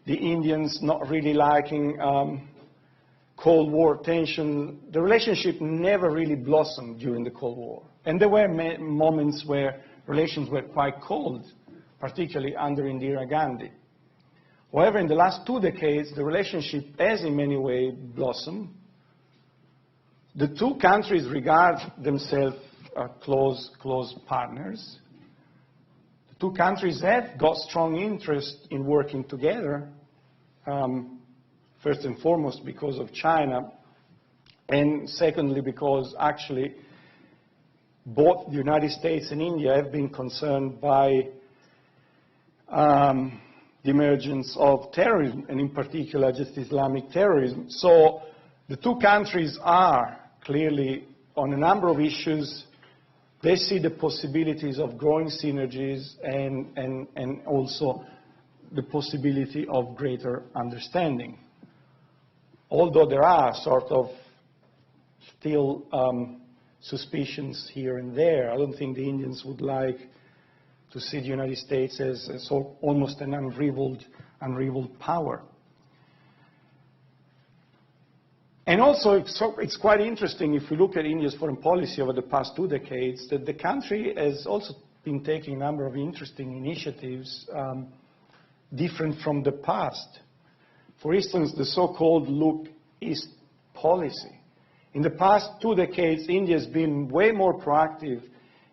the Indians not really liking Cold War tension, the relationship never really blossomed during the Cold War. And there were moments where relations were quite cold, particularly under Indira Gandhi. However, in the last 2 decades, the relationship has in many ways blossomed. The two countries regard themselves as close partners. The two countries have got strong interest in working together, first and foremost because of China, and secondly because actually both the United States and India have been concerned by the emergence of terrorism, and in particular just Islamic terrorism. So the two countries are clearly, on a number of issues, they see the possibilities of growing synergies and also the possibility of greater understanding. Although there are sort of still suspicions here and there, I don't think the Indians would like to see the United States as almost an unrivaled power. And also, it's quite interesting if we look at India's foreign policy over the past 2 decades, that the country has also been taking a number of interesting initiatives different from the past. For instance, the so-called Look East policy. In the past 2 decades, India has been way more proactive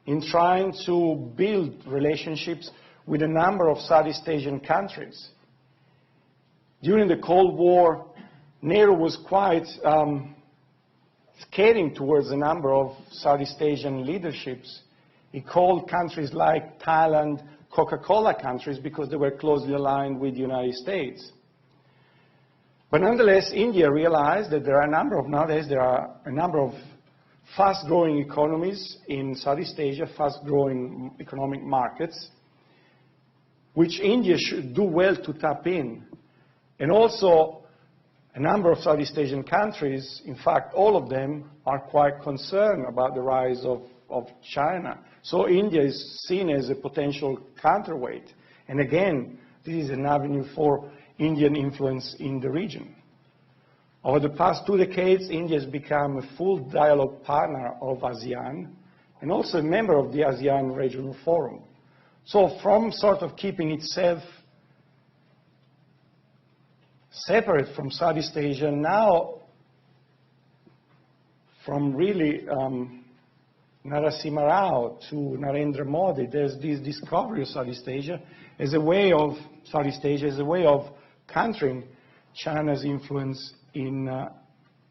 in trying to build relationships with a number of Southeast Asian countries. During the Cold War, Nehru was quite skating towards a number of Southeast Asian leaderships. He called countries like Thailand Coca-Cola countries because they were closely aligned with the United States. But nonetheless, India realized that nowadays there are a number of fast-growing economies in Southeast Asia, fast-growing economic markets, which India should do well to tap in. And also, a number of Southeast Asian countries, in fact, all of them are quite concerned about the rise of China. So India is seen as a potential counterweight. And again, this is an avenue for Indian influence in the region. Over the past 2 decades, India has become a full dialogue partner of ASEAN and also a member of the ASEAN Regional Forum. So from sort of keeping itself separate from Southeast Asia, now from really Narasimha Rao to Narendra Modi, there's this discovery of Southeast Asia as a way of countering China's influence in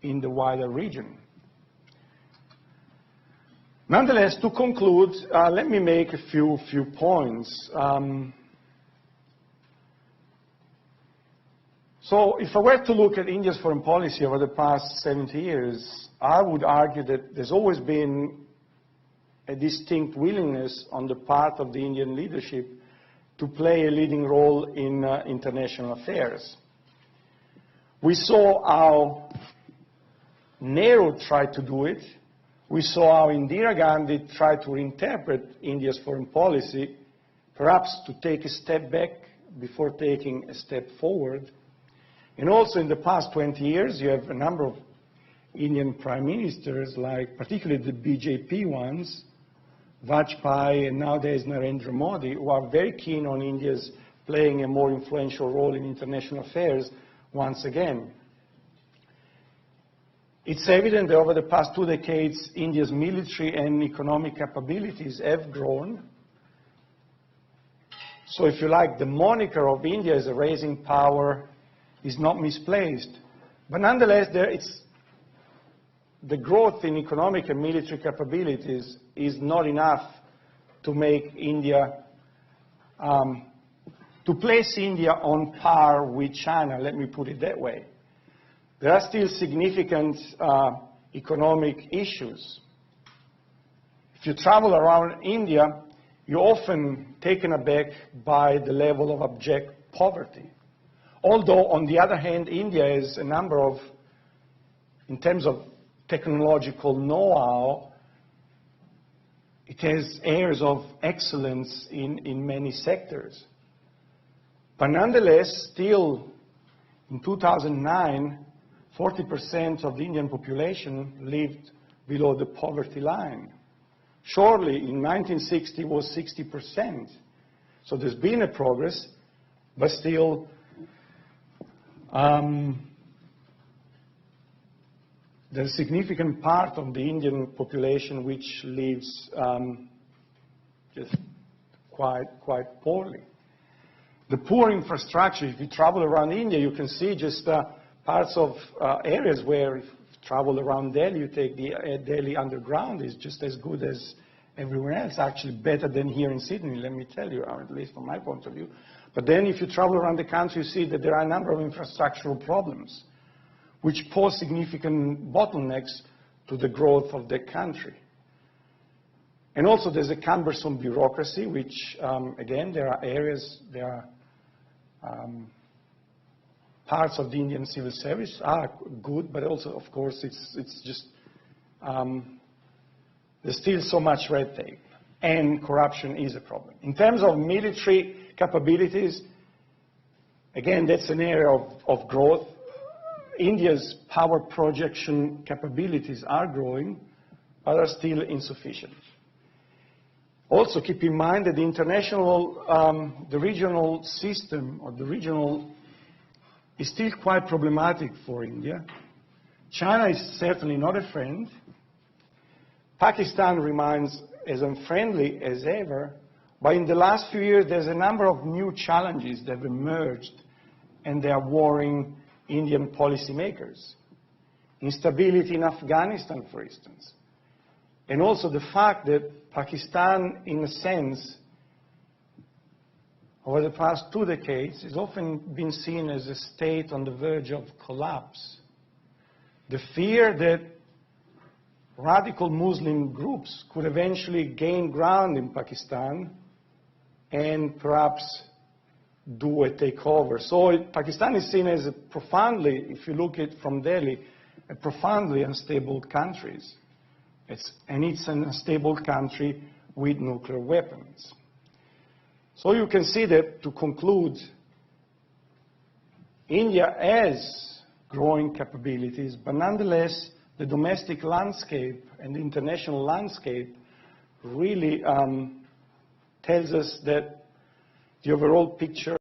the wider region. Nonetheless, to conclude, let me make a few points. So if I were to look at India's foreign policy over the past 70 years, I would argue that there's always been a distinct willingness on the part of the Indian leadership to play a leading role in international affairs. We saw how Nehru tried to do it. We saw how Indira Gandhi tried to reinterpret India's foreign policy, perhaps to take a step back before taking a step forward. And also in the past 20 years, you have a number of Indian prime ministers, like particularly the BJP ones, Vajpayee and nowadays Narendra Modi, who are very keen on India's playing a more influential role in international affairs once again. It's evident that over the past 2 decades, India's military and economic capabilities have grown. So if you like, the moniker of India as a rising power is not misplaced. But nonetheless, the growth in economic and military capabilities is not enough to make India, to place India on par with China, let me put it that way. There are still significant economic issues. If you travel around India, you're often taken aback by the level of abject poverty. Although, on the other hand, India has a number of, in terms of technological know-how, it has areas of excellence in many sectors. But nonetheless, still, in 2009, 40% of the Indian population lived below the poverty line. Surely, in 1960, it was 60%. So there's been a progress, but still, there's a significant part of the Indian population which lives just quite poorly. The poor infrastructure, if you travel around India, you can see just parts of areas where, if you travel around Delhi, you take the Delhi Underground, is just as good as everywhere else, actually better than here in Sydney, let me tell you, or at least from my point of view. But then if you travel around the country, you see that there are a number of infrastructural problems which pose significant bottlenecks to the growth of the country. And also there's a cumbersome bureaucracy, which, again, there are areas, there are parts of the Indian civil service are good, but also, of course, it's just, there's still so much red tape, and corruption is a problem. In terms of military capabilities, again, that's an area of growth. India's power projection capabilities are growing, but are still insufficient. Also, keep in mind that the international, the regional system, or the regional, is still quite problematic for India. China is certainly not a friend. Pakistan remains as unfriendly as ever, but in the last few years, there's a number of new challenges that have emerged, and they are worrying Indian policymakers. Instability in Afghanistan, for instance. And also the fact that Pakistan, in a sense, over the past 2 decades, has often been seen as a state on the verge of collapse. The fear that radical Muslim groups could eventually gain ground in Pakistan and perhaps do a takeover. So Pakistan is seen as a profoundly, if you look at it from Delhi, a profoundly unstable country. And it's an unstable country with nuclear weapons. So you can see that, to conclude, India has growing capabilities, but nonetheless, the domestic landscape and the international landscape really tells us that the overall picture